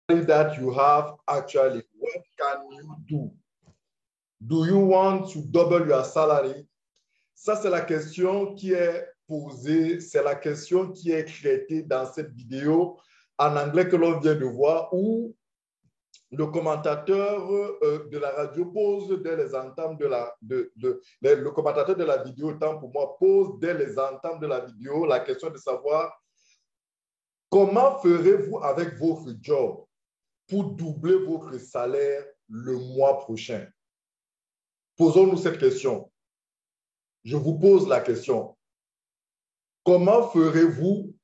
that you have actually, what can you do? Do you want to double your salary? Ça, c'est la question qui est posée, c'est la question qui est traitée dans cette vidéo en anglais que l'on vient de voir, où le commentateur de la radio pose dès les entames le commentateur de la vidéo, tant pour moi, pose dès les entames de la vidéo la question de savoir comment ferez-vous avec votre job pour doubler votre salaire le mois prochain? Posons-nous cette question. Je vous pose la question. Comment ferez-vous?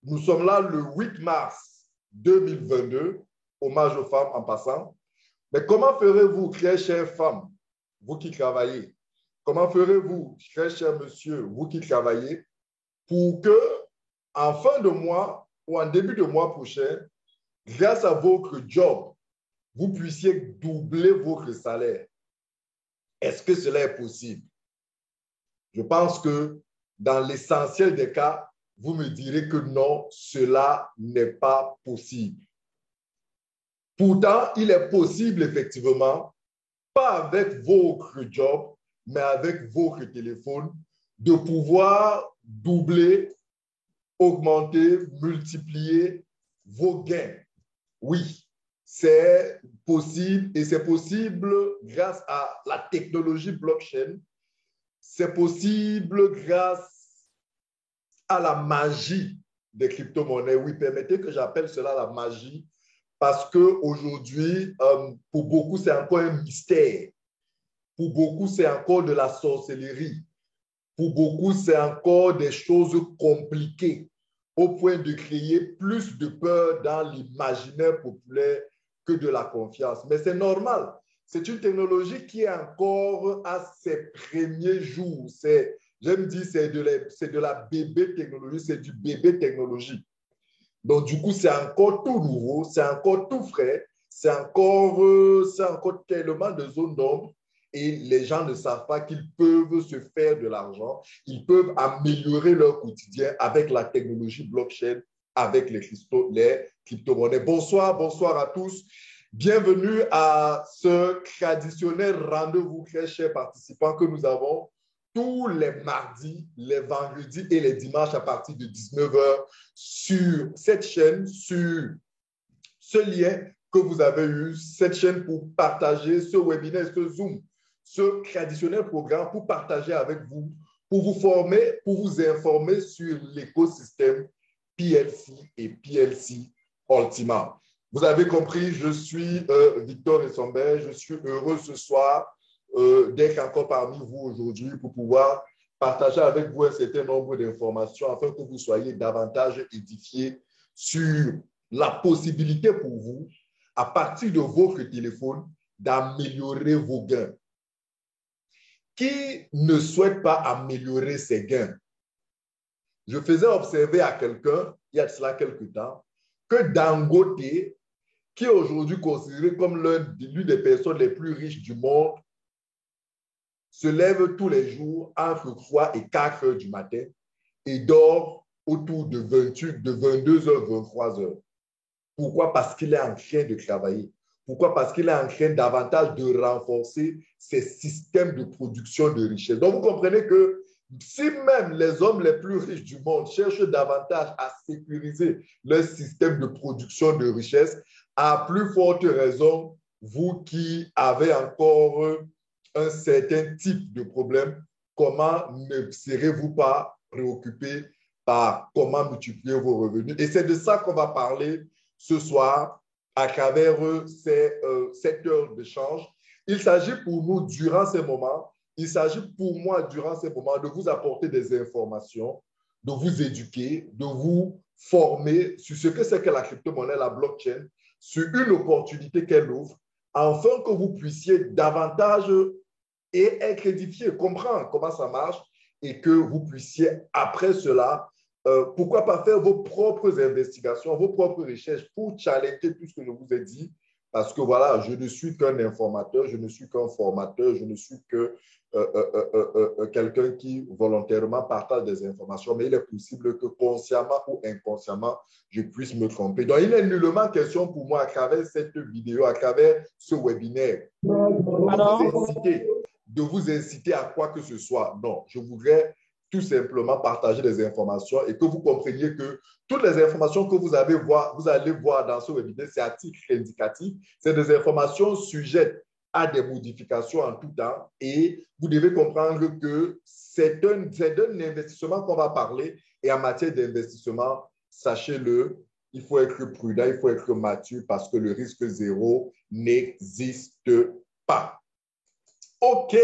Nous sommes là le 8 mars 2022, hommage aux femmes en passant. Mais comment ferez-vous, très chères femmes, vous qui travaillez? Comment ferez-vous, très cher monsieur, vous qui travaillez, pour que en fin de mois ou en début de mois prochain, grâce à votre job, vous puissiez doubler votre salaire? Est-ce que cela est possible? Je pense que dans l'essentiel des cas, vous me direz que non, cela n'est pas possible. Pourtant, il est possible effectivement, pas avec votre job, mais avec votre téléphone, de pouvoir doubler, augmenter, multiplier vos gains. Oui, c'est possible et c'est possible grâce à la technologie blockchain. C'est possible grâce à la magie des crypto-monnaies. Oui, permettez que j'appelle cela la magie parce qu'aujourd'hui, pour beaucoup, c'est encore un mystère. Pour beaucoup, c'est encore de la sorcellerie. Pour beaucoup, c'est encore des choses compliquées au point de créer plus de peur dans l'imaginaire populaire que de la confiance. Mais c'est normal. C'est une technologie qui est encore à ses premiers jours. J'aime dire, c'est de la bébé technologie, c'est du bébé technologie. Donc, du coup, c'est encore tout nouveau, c'est encore tout frais, c'est encore tellement de zones d'ombre et les gens ne savent pas qu'ils peuvent se faire de l'argent, ils peuvent améliorer leur quotidien avec la technologie blockchain, avec les crypto-monnaies. Bonsoir, bonsoir à tous. Bienvenue à ce traditionnel rendez-vous, très chers participants, que nous avons tous les mardis, les vendredis et les dimanches à partir de 19h sur cette chaîne, sur ce lien que vous avez eu, cette chaîne pour partager ce webinaire, ce Zoom, ce traditionnel programme pour partager avec vous, pour vous former, pour vous informer sur l'écosystème PLC et PLC Ultima. Vous avez compris, je suis Victor Essambert, je suis heureux ce soir d'être encore parmi vous aujourd'hui pour pouvoir partager avec vous un certain nombre d'informations afin que vous soyez davantage édifiés sur la possibilité pour vous, à partir de votre téléphone, d'améliorer vos gains. Qui ne souhaite pas améliorer ses gains? Je faisais observer à quelqu'un, il y a de cela quelque temps, que Dangote, qui est aujourd'hui considéré comme l'une des personnes les plus riches du monde, se lève tous les jours entre 3 et 4 heures du matin et dort autour de 22h, 23h. Pourquoi? Parce qu'il est en train de travailler. Pourquoi? Parce qu'il est en train davantage de renforcer ses systèmes de production de richesse. Donc, vous comprenez que si même les hommes les plus riches du monde cherchent davantage à sécuriser leur système de production de richesse, à plus forte raison, vous qui avez encore un certain type de problème, comment ne serez-vous pas préoccupé par comment multiplier vos revenus? Et c'est de ça qu'on va parler ce soir à travers cette heure d'échange. Il s'agit pour nous, durant ces moments, il s'agit pour moi, durant ces moments, de vous apporter des informations, de vous éduquer, de vous former sur ce que c'est que la crypto-monnaie, la blockchain, sur une opportunité qu'elle ouvre, afin que vous puissiez davantage et être édifié, comprendre comment ça marche et que vous puissiez, après cela, pourquoi pas faire vos propres investigations, vos propres recherches pour challenger tout ce que je vous ai dit, Parce que voilà, je ne suis qu'un informateur, je ne suis qu'un formateur, je ne suis que quelqu'un qui volontairement partage des informations, mais il est possible que consciemment ou inconsciemment, je puisse me tromper. Donc, il n'est nullement question pour moi, à travers cette vidéo, à travers ce webinaire, de vous inciter à quoi que ce soit. Non, je voudrais tout simplement partager des informations et que vous compreniez que toutes les informations que vous allez voir dans ce webinaire, c'est à titre indicatif, c'est des informations sujettes à des modifications en tout temps et vous devez comprendre que c'est d'un investissement qu'on va parler et en matière d'investissement, sachez-le, il faut être prudent, il faut être mature parce que le risque zéro n'existe pas. OK.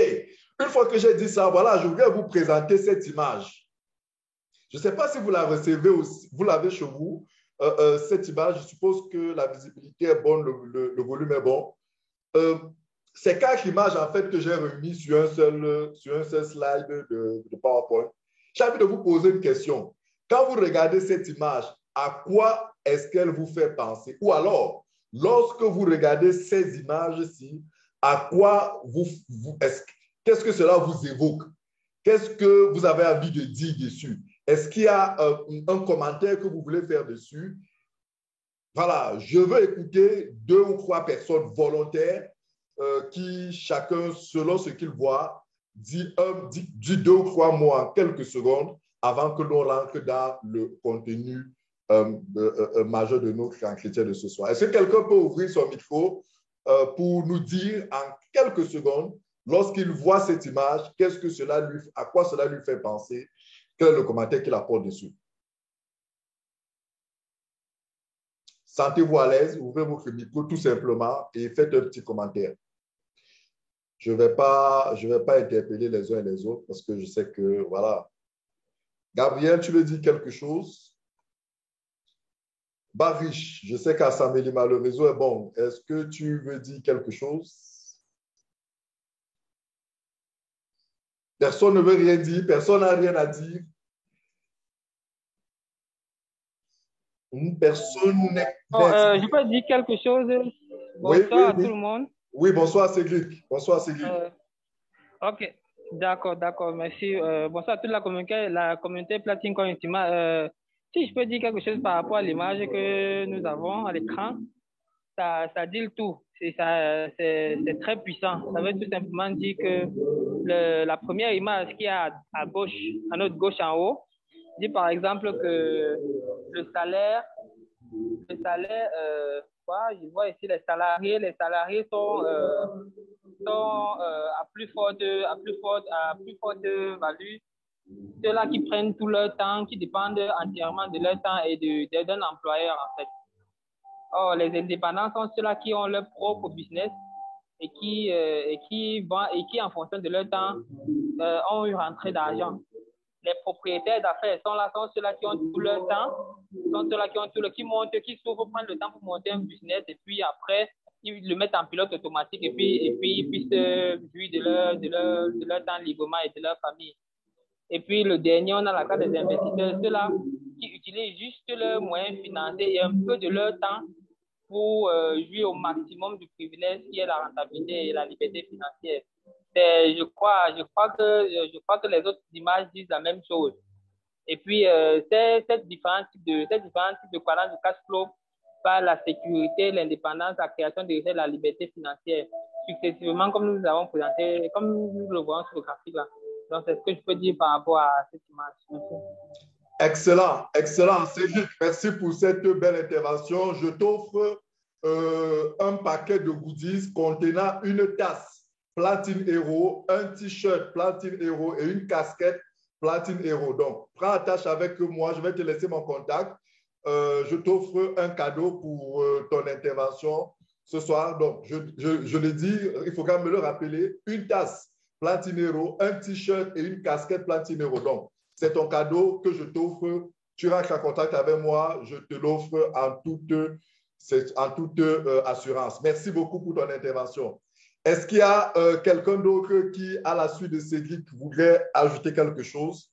Une fois que j'ai dit ça, voilà, je voudrais vous présenter cette image. Je ne sais pas si vous la recevez aussi, vous l'avez chez vous, cette image. Je suppose que la visibilité est bonne, le volume est bon. C'est 4 images en fait que j'ai remis sur un seul slide de PowerPoint. J'ai envie de vous poser une question. Quand vous regardez cette image, à quoi est-ce qu'elle vous fait penser? Ou alors, lorsque vous regardez ces images-ci, à quoi qu'est-ce que cela vous évoque? Qu'est-ce que vous avez envie de dire dessus? Est-ce qu'il y a un commentaire que vous voulez faire dessus? Voilà, je veux écouter 2 ou 3 personnes volontaires qui, chacun, selon ce qu'il voit, dit 2 ou 3 mots en quelques secondes avant que l'on rentre dans le contenu majeur de notre entretien de ce soir. Est-ce que quelqu'un peut ouvrir son micro pour nous dire en quelques secondes, lorsqu'il voit cette image, à quoi cela lui fait penser? Quel est le commentaire qu'il apporte dessus? Sentez-vous à l'aise, ouvrez votre micro tout simplement et faites un petit commentaire. Je ne vais pas interpeller les uns et les autres parce que je sais que, voilà. Gabriel, tu veux dire quelque chose? Barish, je sais qu'à Saint-Mélima, le réseau est bon. Est-ce que tu veux dire quelque chose? Personne ne veut rien dire, personne n'a rien à dire. Personne n'est... je peux dire quelque chose. Bonsoir à tout le monde. Oui, bonsoir Cédric. Bonsoir Cédric. Ok, d'accord, merci. Bonsoir à toute la communauté Platine Cointima. Si je peux dire quelque chose par rapport à l'image que nous avons à l'écran, ça dit le tout. C'est très puissant. Ça veut tout simplement dire que la première image qui est à gauche, à notre gauche en haut, dit par exemple que le salaire, je vois ici les salariés sont à plus forte value. Ceux-là qui prennent tout leur temps, qui dépendent entièrement de leur temps et d'un employeur en fait. Or, les indépendants sont ceux-là qui ont leur propre business et qui en fonction de leur temps ont une rentrée d'argent. Les propriétaires d'affaires sont ceux-là qui ont tout leur temps, sont ceux-là qui s'ouvrent, prennent le temps pour monter un business et puis après, ils le mettent en pilote automatique et puis ils puissent jouir de leur temps librement et de leur famille. Et puis le dernier, on a la carte des investisseurs, ceux-là qui utilisent juste leurs moyens financiers et un peu de leur temps pour jouir au maximum du privilège qui est la rentabilité et la liberté financière. Je crois que les autres images disent la même chose. Et puis, ces différents types de quadrants de cash flow par la sécurité, l'indépendance, la création de richesses, la liberté financière, successivement, comme nous avons présenté, comme nous le voyons sur le graphique là. Donc, c'est ce que je peux dire par rapport à cette image. Merci. Excellent, excellent. Cédric, merci pour cette belle intervention. Je t'offre un paquet de goodies contenant une tasse Platine Hero, un t-shirt Platine Hero et une casquette Platine Hero. Donc, prends attache avec moi. Je vais te laisser mon contact. Je t'offre un cadeau pour ton intervention ce soir. Donc, je le dis, il faut quand même me le rappeler. Une tasse Platine Hero, un t-shirt et une casquette Platine Hero. Donc, c'est ton cadeau que je t'offre. Tu rentres en contact avec moi. Je te l'offre en toute assurance. Merci beaucoup pour ton intervention. Est-ce qu'il y a quelqu'un d'autre qui, à la suite de Cédric, voudrait ajouter quelque chose?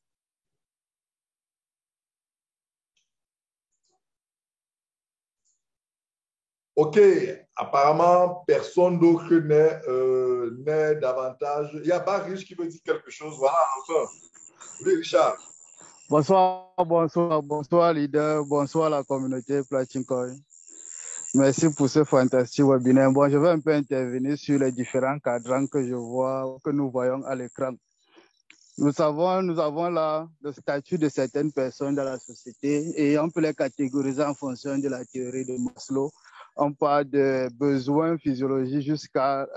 OK, apparemment, personne d'autre n'est davantage. Il y a Barish qui veut dire quelque chose. Voilà, enfin. Oui, Richard. Bonsoir, bonsoir, bonsoir, leader. Bonsoir, la communauté Platine Coin. Merci pour ce fantastique webinaire. Bon, je vais un peu intervenir sur les différents cadrans que je vois, que nous voyons à l'écran. Nous avons là le statut de certaines personnes dans la société et on peut les catégoriser en fonction de la théorie de Maslow. On parle de besoins physiologiques jusqu'à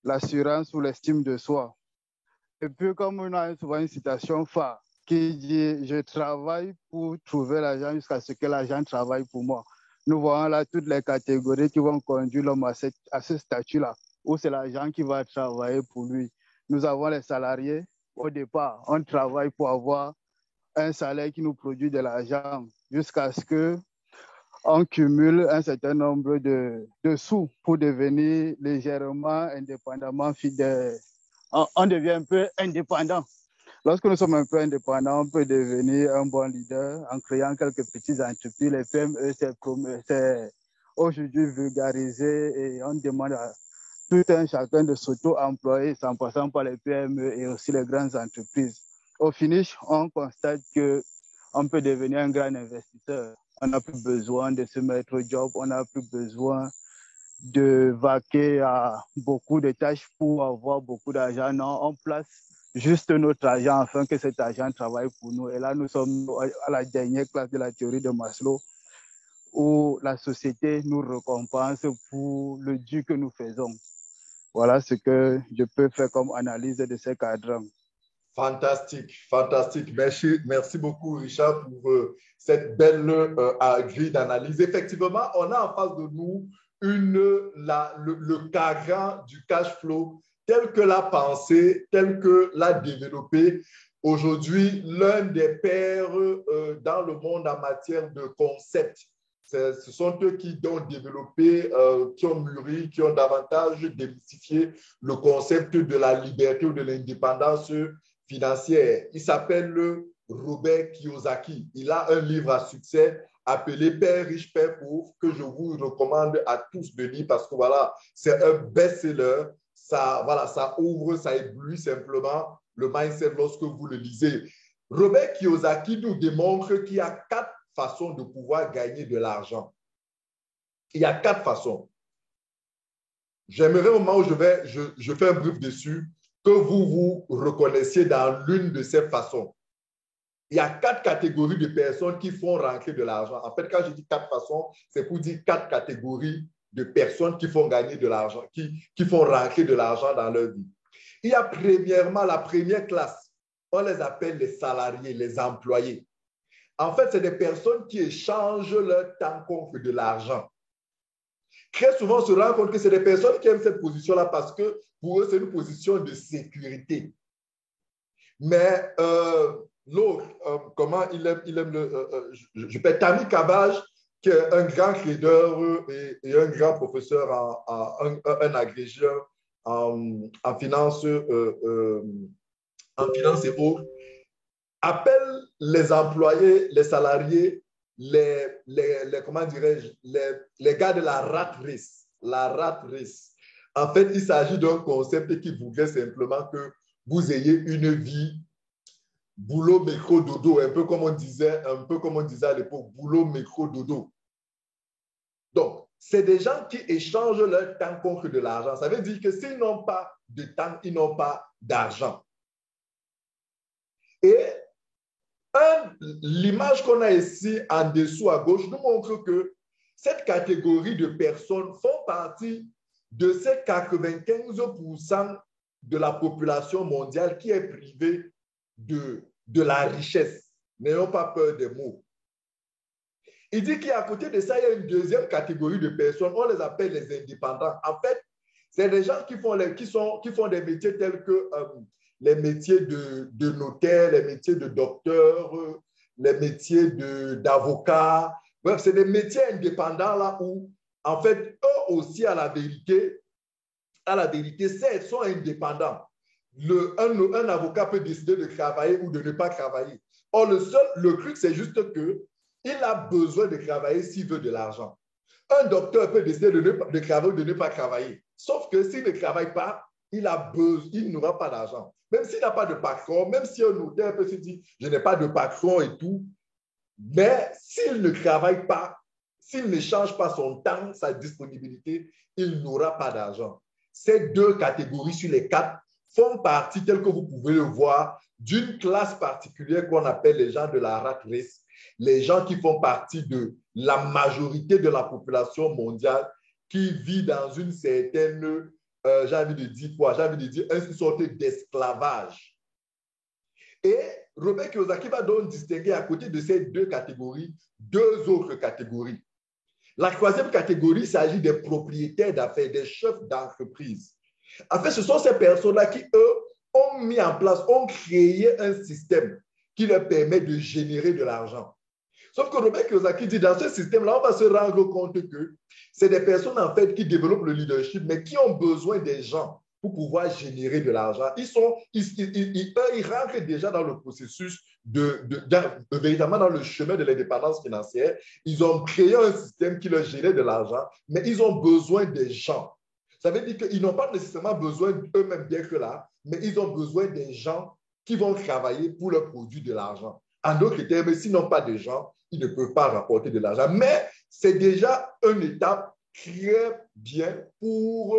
l'assurance ou l'estime de soi. Et puis, comme on a souvent une citation phare qui dit « Je travaille pour trouver l'argent jusqu'à ce que l'argent travaille pour moi ». Nous voyons là toutes les catégories qui vont conduire l'homme à ce statut-là, où c'est l'argent qui va travailler pour lui. Nous avons les salariés. Au départ, on travaille pour avoir un salaire qui nous produit de l'argent jusqu'à ce qu'on cumule un certain nombre de sous pour devenir légèrement indépendamment fidèle. On devient un peu indépendant. Lorsque nous sommes un peu indépendants, on peut devenir un bon leader en créant quelques petites entreprises. Les PME, c'est aujourd'hui vulgarisé et on demande à tout un chacun de s'auto-employer en passant par les PME et aussi les grandes entreprises. Au finish, on constate qu'on peut devenir un grand investisseur. On n'a plus besoin de se mettre au job, on n'a plus besoin de vaquer à beaucoup de tâches pour avoir beaucoup d'argent. Non, on place juste notre argent afin que cet argent travaille pour nous. Et là, nous sommes à la dernière classe de la théorie de Maslow, où la société nous récompense pour le dû que nous faisons. Voilà ce que je peux faire comme analyse de ces cadres. Fantastique, fantastique. Merci beaucoup, Richard, pour cette belle grille d'analyse. Effectivement, on a en face de nous le cadran du cash flow tel que l'a pensé, tel que l'a développé aujourd'hui l'un des pairs dans le monde en matière de concept. Ce sont eux qui ont développé, qui ont mûri, qui ont davantage démystifié le concept de la liberté ou de l'indépendance financière. Il s'appelle Robert Kiyosaki. Il a un livre à succès appelé Père riche, Père pauvre, que je vous recommande à tous de lire parce que voilà, c'est un best-seller. Ça ouvre, ça éblouit simplement le mindset lorsque vous le lisez. Robert Kiyosaki nous démontre qu'il y a 4 façons de pouvoir gagner de l'argent. Il y a 4 façons. J'aimerais au moment où je fais un brief dessus, que vous vous reconnaissiez dans l'une de ces façons. Il y a 4 catégories de personnes qui font rentrer de l'argent. En fait, quand je dis 4 façons, c'est pour dire 4 catégories de personnes qui font gagner de l'argent, qui font rentrer de l'argent dans leur vie. Il y a premièrement la première classe. On les appelle les salariés, les employés. En fait, c'est des personnes qui échangent leur temps contre de l'argent. Très souvent, on se rend compte que c'est des personnes qui aiment cette position-là parce que pour eux, c'est une position de sécurité. Mais l'autre, comment il aime je peux Tammy Cabbage, qui est un grand trader et un grand professeur, un agrégeur en finance et autres, appelle les employés, les salariés, comment dirais-je, les gars de la rat race. La rat race. En fait, il s'agit d'un concept qui voudrait simplement que vous ayez une vie boulot, métro, dodo, un peu comme on disait à l'époque, boulot, métro, dodo. Donc, c'est des gens qui échangent leur temps contre de l'argent. Ça veut dire que s'ils n'ont pas de temps, ils n'ont pas d'argent. Et l'image qu'on a ici en dessous à gauche nous montre que cette catégorie de personnes font partie de ces 95% de la population mondiale qui est privée de la richesse. N'ayons pas peur des mots. Il dit qu'à côté de ça, il y a une deuxième catégorie de personnes, on les appelle les indépendants. En fait, c'est des gens qui font des métiers tels que les métiers de notaire, les métiers de docteur, les métiers d'avocat. Bref, c'est des métiers indépendants là où, en fait, eux aussi, à la vérité, ils sont indépendants. Un avocat peut décider de travailler ou de ne pas travailler. Or, le truc, c'est juste qu'il a besoin de travailler s'il veut de l'argent. Un docteur peut décider de travailler ou de ne pas travailler. Sauf que s'il ne travaille pas, il n'aura pas d'argent. Même s'il n'a pas de patron, même si un notaire peut se dire, je n'ai pas de patron et tout, mais s'il ne travaille pas, s'il ne change pas son temps, sa disponibilité, il n'aura pas d'argent. Ces deux catégories sur les quatre font partie, tel que vous pouvez le voir, d'une classe particulière qu'on appelle les gens de la rat race, les gens qui font partie de la majorité de la population mondiale qui vit dans une certaine, j'ai envie de dire quoi, j'ai envie de dire une sorte d'esclavage. Et Robert Kiyosaki va donc distinguer à côté de ces deux catégories, deux autres catégories. La troisième catégorie, il s'agit des propriétaires d'affaires, des chefs d'entreprise. En fait, ce sont ces personnes-là qui, eux, ont mis en place, ont créé un système qui leur permet de générer de l'argent. Sauf que Robert Kiyosaki dit, dans ce système-là, on va se rendre compte que c'est des personnes, en fait, qui développent le leadership, mais qui ont besoin des gens pour pouvoir générer de l'argent. Ils rentrent déjà dans le processus véritablement dans le chemin de l'indépendance financière. Ils ont créé un système qui leur génère de l'argent, mais ils ont besoin des gens. Ça veut dire qu'ils n'ont pas nécessairement besoin d'eux-mêmes d'être là, mais ils ont besoin des gens qui vont travailler pour leur produire de l'argent. En d'autres termes, s'ils n'ont pas de gens, ils ne peuvent pas rapporter de l'argent. Mais c'est déjà une étape très bien pour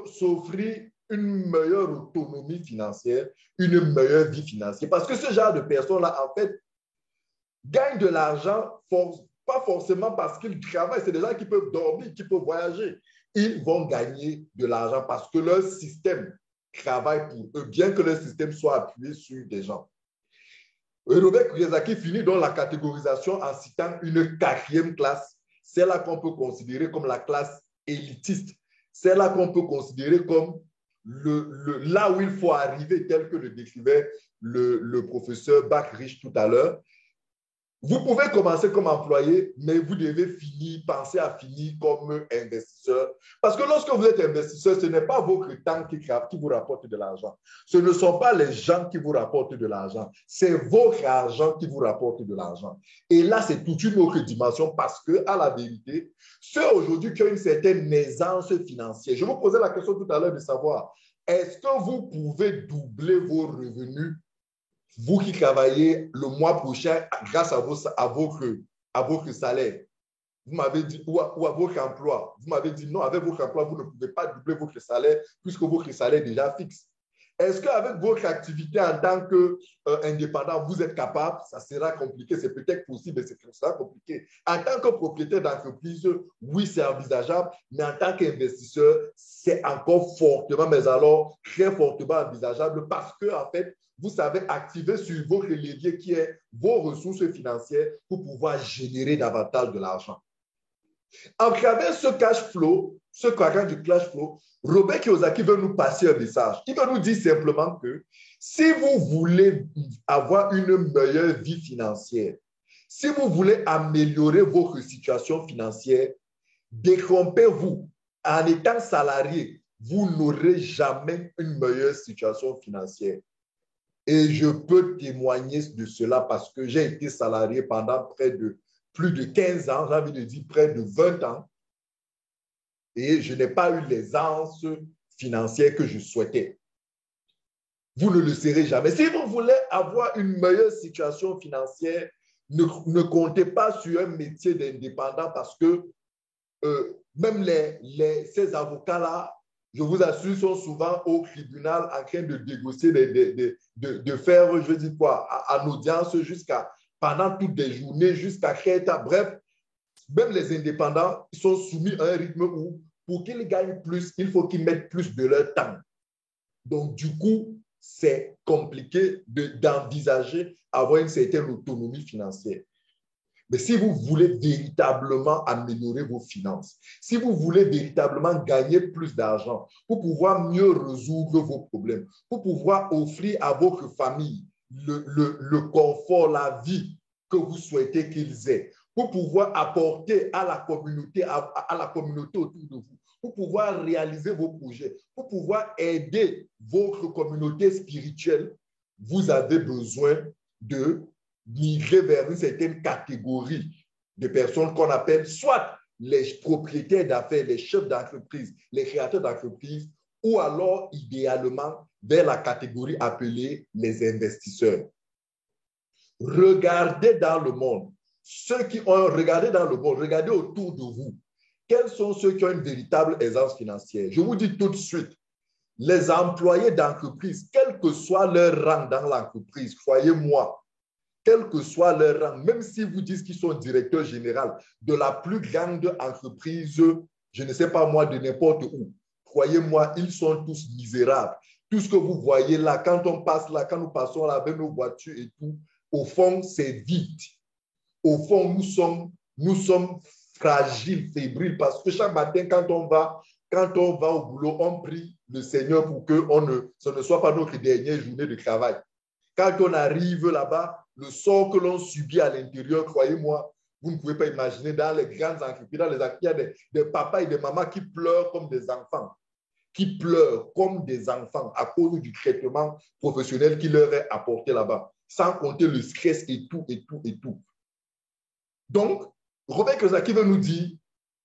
s'offrir une meilleure autonomie financière, une meilleure vie financière. Parce que ce genre de personnes-là, en fait, gagnent de l'argent, pas forcément parce qu'ils travaillent. C'est des gens qui peuvent dormir, qui peuvent voyager. Ils vont gagner de l'argent parce que leur système travaille pour eux, bien que leur système soit appuyé sur des gens. Robert Kiyosaki finit dans la catégorisation en citant une quatrième classe. C'est là qu'on peut considérer comme la classe élitiste. C'est là qu'on peut considérer comme là où il faut arriver, tel que le décrivait le professeur Bach-Rich tout à l'heure. Vous pouvez commencer comme employé, mais vous devez penser à finir comme investisseur. Parce que lorsque vous êtes investisseur, ce n'est pas votre temps qui vous rapporte de l'argent. Ce ne sont pas les gens qui vous rapportent de l'argent. C'est votre argent qui vous rapporte de l'argent. Et là, c'est toute une autre dimension parce que, à la vérité, ceux aujourd'hui qui ont une certaine aisance financière, je vous posais la question tout à l'heure de savoir, est-ce que vous pouvez doubler vos revenus, vous qui travaillez le mois prochain grâce à votre salaire? Vous m'avez dit, ou à votre emploi. Vous m'avez dit non, avec votre emploi, vous ne pouvez pas doubler votre salaire puisque votre salaire est déjà fixe. Est-ce qu'avec votre activité en tant qu'indépendant, vous êtes capable? Ça sera compliqué, c'est peut-être possible, mais ça sera compliqué. En tant que propriétaire d'entreprise, oui, c'est envisageable, mais en tant qu'investisseur, c'est encore fortement, mais alors très fortement envisageable parce que, en fait, vous savez activer sur votre levier qui est vos ressources financières pour pouvoir générer davantage de l'argent. À travers ce cash flow, ce quadrant du cash flow, Robert Kiyosaki veut nous passer un message. Il veut nous dire simplement que si vous voulez avoir une meilleure vie financière, si vous voulez améliorer votre situation financière, détrompez-vous. En étant salarié, vous n'aurez jamais une meilleure situation financière. Et je peux témoigner de cela parce que j'ai été salarié pendant plus de 15 ans, j'ai envie de dire près de 20 ans. Et je n'ai pas eu l'aisance financière que je souhaitais. Vous ne le serez jamais. Si vous voulez avoir une meilleure situation financière, ne comptez pas sur un métier d'indépendant parce que même ces avocats-là, je vous assure, sont souvent au tribunal en train de négocier, de faire, je veux dire quoi, en audience pendant toutes les journées, jusqu'à Kreta. Bref, même les indépendants, ils sont soumis à un rythme où, pour qu'ils gagnent plus, il faut qu'ils mettent plus de leur temps. Donc, du coup, c'est compliqué d'envisager avoir une certaine autonomie financière. Mais si vous voulez véritablement améliorer vos finances, si vous voulez véritablement gagner plus d'argent pour pouvoir mieux résoudre vos problèmes, pour pouvoir offrir à votre famille le confort, la vie que vous souhaitez qu'ils aient, pour pouvoir apporter à la communauté autour de vous, pour pouvoir réaliser vos projets, pour pouvoir aider votre communauté spirituelle, vous avez besoin de migrer vers une certaine catégorie de personnes qu'on appelle soit les propriétaires d'affaires, les chefs d'entreprise, les créateurs d'entreprise, ou alors idéalement vers la catégorie appelée les investisseurs. Regardez dans le monde, ceux qui ont regardé dans le monde, regardez autour de vous, quels sont ceux qui ont une véritable aisance financière? Je vous dis tout de suite, les employés d'entreprise, quel que soit leur rang dans l'entreprise, croyez-moi, quel que soit leur rang, même si vous dites qu'ils sont directeurs généraux de la plus grande entreprise, je ne sais pas moi, de n'importe où, croyez-moi, ils sont tous misérables. Tout ce que vous voyez là, quand on passe là, quand nous passons là avec nos voitures et tout, au fond, c'est vide. Au fond, nous sommes fragiles, fébriles, parce que chaque matin, quand on va au boulot, on prie le Seigneur pour que ce ne soit pas notre dernière journée de travail. Quand on arrive là-bas, le sort que l'on subit à l'intérieur, croyez-moi, vous ne pouvez pas imaginer dans les grandes entreprises, dans les entreprises, il y a des papas et des mamans qui pleurent comme des enfants, qui pleurent comme des enfants à cause du traitement professionnel qui leur est apporté là-bas, sans compter le stress et tout, et tout, et tout. Donc, Robert Kiyosaki veut nous dire,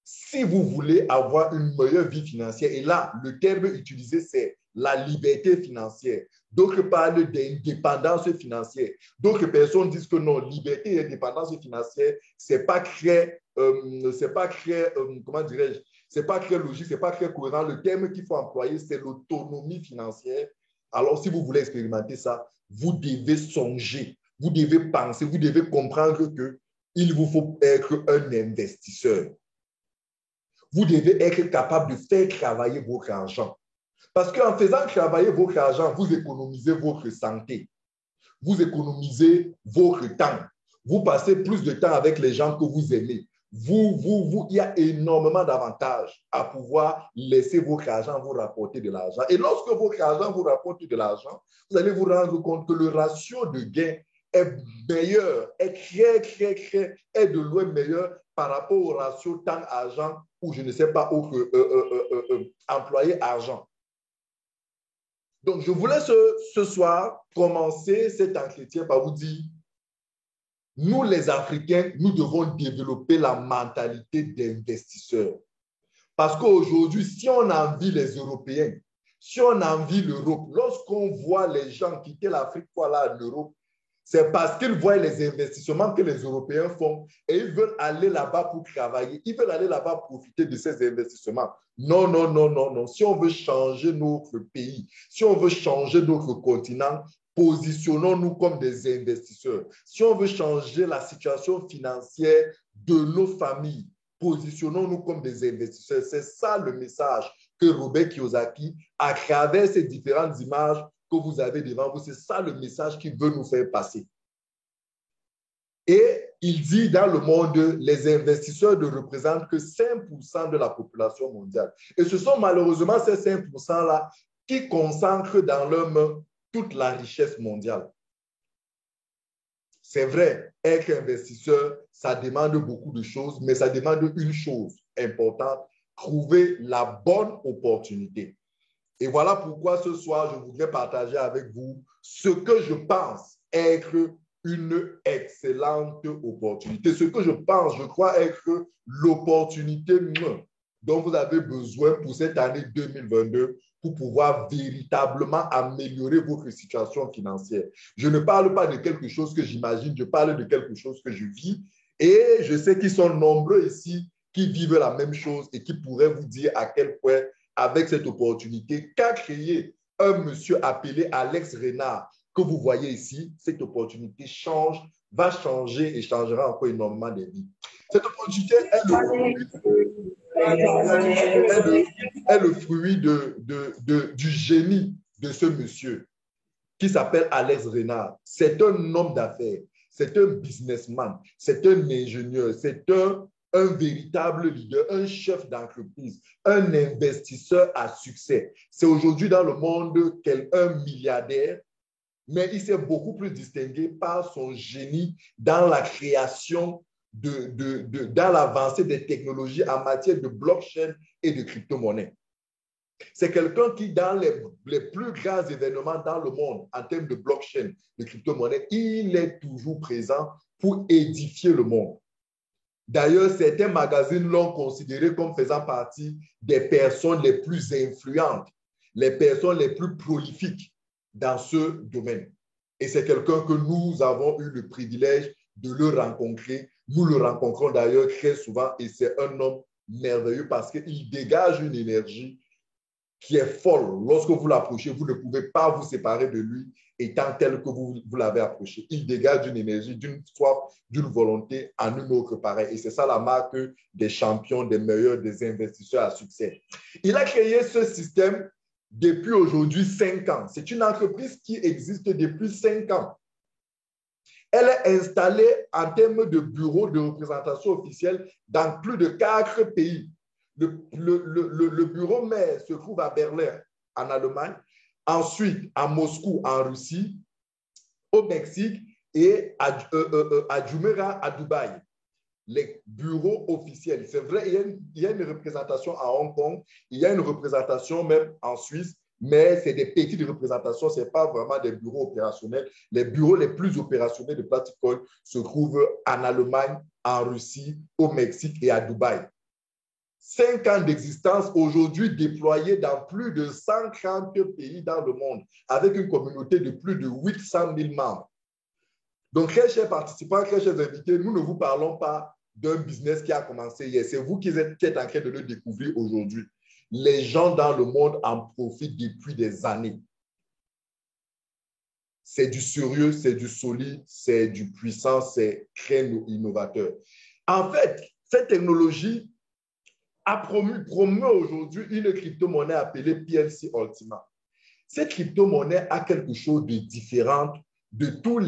si vous voulez avoir une meilleure vie financière, et là, le terme utilisé, c'est la liberté financière. D'autres parlent d'indépendance financière. D'autres personnes disent que non, liberté et indépendance financière, c'est pas très comment dirais-je, c'est pas très logique, c'est pas très cohérent. Le terme qu'il faut employer, c'est l'autonomie financière. Alors, si vous voulez expérimenter ça, vous devez songer, vous devez penser, vous devez comprendre qu'il vous faut être un investisseur. Vous devez être capable de faire travailler votre argent. Parce qu'en faisant travailler votre argent, vous économisez votre santé, vous économisez votre temps, vous passez plus de temps avec les gens que vous aimez. Il y a énormément d'avantages à pouvoir laisser votre argent vous rapporter de l'argent. Et lorsque votre argent vous rapporte de l'argent, vous allez vous rendre compte que le ratio de gain est meilleur, est de loin meilleur par rapport au ratio temps-argent ou je ne sais pas, autre employé-argent. Donc, je voulais ce soir commencer cet entretien par vous dire, nous les Africains, nous devons développer la mentalité d'investisseurs. Parce qu'aujourd'hui, si on envie les Européens, si on envie l'Europe, lorsqu'on voit les gens quitter l'Afrique pour aller à l'Europe, c'est parce qu'ils voient les investissements que les Européens font et ils veulent aller là-bas pour travailler. Ils veulent aller là-bas profiter de ces investissements. Non, non, non, non, non. Si on veut changer notre pays, si on veut changer notre continent, positionnons-nous comme des investisseurs. Si on veut changer la situation financière de nos familles, positionnons-nous comme des investisseurs. C'est ça le message que Robert Kiyosaki, à travers ces différentes images que vous avez devant vous, c'est ça le message qu'il veut nous faire passer. Et il dit dans le monde, les investisseurs ne représentent que 5% de la population mondiale. Et ce sont malheureusement ces 5%-là qui concentrent dans leurs mains toute la richesse mondiale. C'est vrai, être investisseur, ça demande beaucoup de choses, mais ça demande une chose importante, trouver la bonne opportunité. Et voilà pourquoi ce soir, je voudrais partager avec vous ce que je pense être une excellente opportunité. Ce que je pense, je crois être l'opportunité dont vous avez besoin pour cette année 2022 pour pouvoir véritablement améliorer votre situation financière. Je ne parle pas de quelque chose que j'imagine, je parle de quelque chose que je vis. Et je sais qu'ils sont nombreux ici qui vivent la même chose et qui pourraient vous dire à quel point avec cette opportunité qu'a créé un monsieur appelé Alex Renard, que vous voyez ici, cette opportunité va changer et changera encore énormément de vies. Cette opportunité est le fruit du génie de ce monsieur qui s'appelle Alex Renard. C'est un homme d'affaires, c'est un businessman, c'est un ingénieur, c'est un véritable leader, un chef d'entreprise, un investisseur à succès. C'est aujourd'hui dans le monde un milliardaire, mais il s'est beaucoup plus distingué par son génie dans la création, dans l'avancée des technologies en matière de blockchain et de crypto-monnaie. C'est quelqu'un qui, dans les plus grands événements dans le monde en termes de blockchain, de crypto-monnaie, il est toujours présent pour édifier le monde. D'ailleurs, certains magazines l'ont considéré comme faisant partie des personnes les plus influentes, les personnes les plus prolifiques dans ce domaine. Et c'est quelqu'un que nous avons eu le privilège de le rencontrer. Nous le rencontrons d'ailleurs très souvent et c'est un homme merveilleux parce qu'il dégage une énergie qui est folle. Lorsque vous l'approchez, vous ne pouvez pas vous séparer de lui étant tel que vous l'avez approché. Il dégage une énergie, d'une soif, d'une volonté en une autre pareille. Et c'est ça la marque des champions, des meilleurs, des investisseurs à succès. Il a créé ce système depuis aujourd'hui 5 ans. C'est une entreprise qui existe depuis 5 ans. Elle est installée en termes de bureaux de représentation officielle dans plus de 4 pays. Le bureau mère se trouve à Berlin, en Allemagne, ensuite à Moscou, en Russie, au Mexique et à Jumeirah, à Dubaï. Les bureaux officiels. C'est vrai, il y a une représentation à Hong Kong, il y a une représentation même en Suisse, mais c'est des petites représentations, ce n'est pas vraiment des bureaux opérationnels. Les bureaux les plus opérationnels de Platincoin se trouvent en Allemagne, en Russie, au Mexique et à Dubaï. 5 ans d'existence, aujourd'hui déployés dans plus de 130 pays dans le monde, avec une communauté de plus de 800 000 membres. Donc, très chers participants, très chers invités, nous ne vous parlons pas d'un business qui a commencé hier. C'est vous qui êtes en train de le découvrir aujourd'hui. Les gens dans le monde en profitent depuis des années. C'est du sérieux, c'est du solide, c'est du puissant, c'est très innovateur. En fait, cette technologie promeut aujourd'hui une crypto-monnaie appelée PLC Ultima. Cette crypto-monnaie a quelque chose de différent de toutes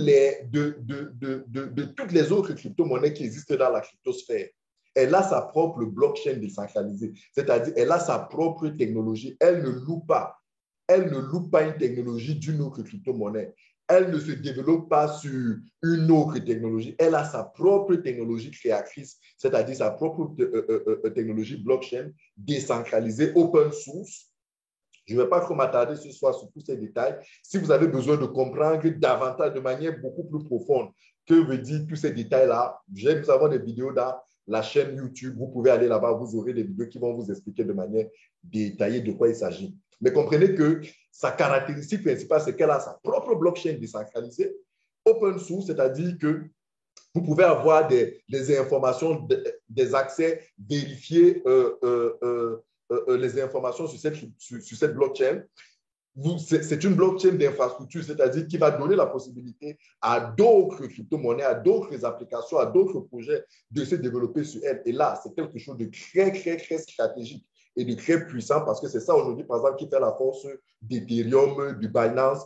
les autres crypto-monnaies qui existent dans la cryptosphère. Elle a sa propre blockchain décentralisée, c'est-à-dire elle a sa propre technologie. Elle ne loue pas une technologie d'une autre crypto-monnaie. Elle ne se développe pas sur une autre technologie. Elle a sa propre technologie créatrice, c'est-à-dire sa propre technologie blockchain décentralisée, open source. Je ne vais pas trop m'attarder ce soir sur tous ces détails. Si vous avez besoin de comprendre davantage, de manière beaucoup plus profonde, que veut dire tous ces détails-là, nous avons des vidéos dans la chaîne YouTube. Vous pouvez aller là-bas, vous aurez des vidéos qui vont vous expliquer de manière détaillée de quoi il s'agit. Mais comprenez que sa caractéristique principale, c'est qu'elle a sa propre blockchain décentralisée, open source, c'est-à-dire que vous pouvez avoir des informations, des accès vérifiés, les informations sur cette blockchain. C'est une blockchain d'infrastructure, c'est-à-dire qui va donner la possibilité à d'autres crypto-monnaies, à d'autres applications, à d'autres projets de se développer sur elle. Et là, c'est quelque chose de très, très, très stratégique et de très puissant parce que c'est ça aujourd'hui, par exemple, qui fait la force d'Ethereum, du Binance,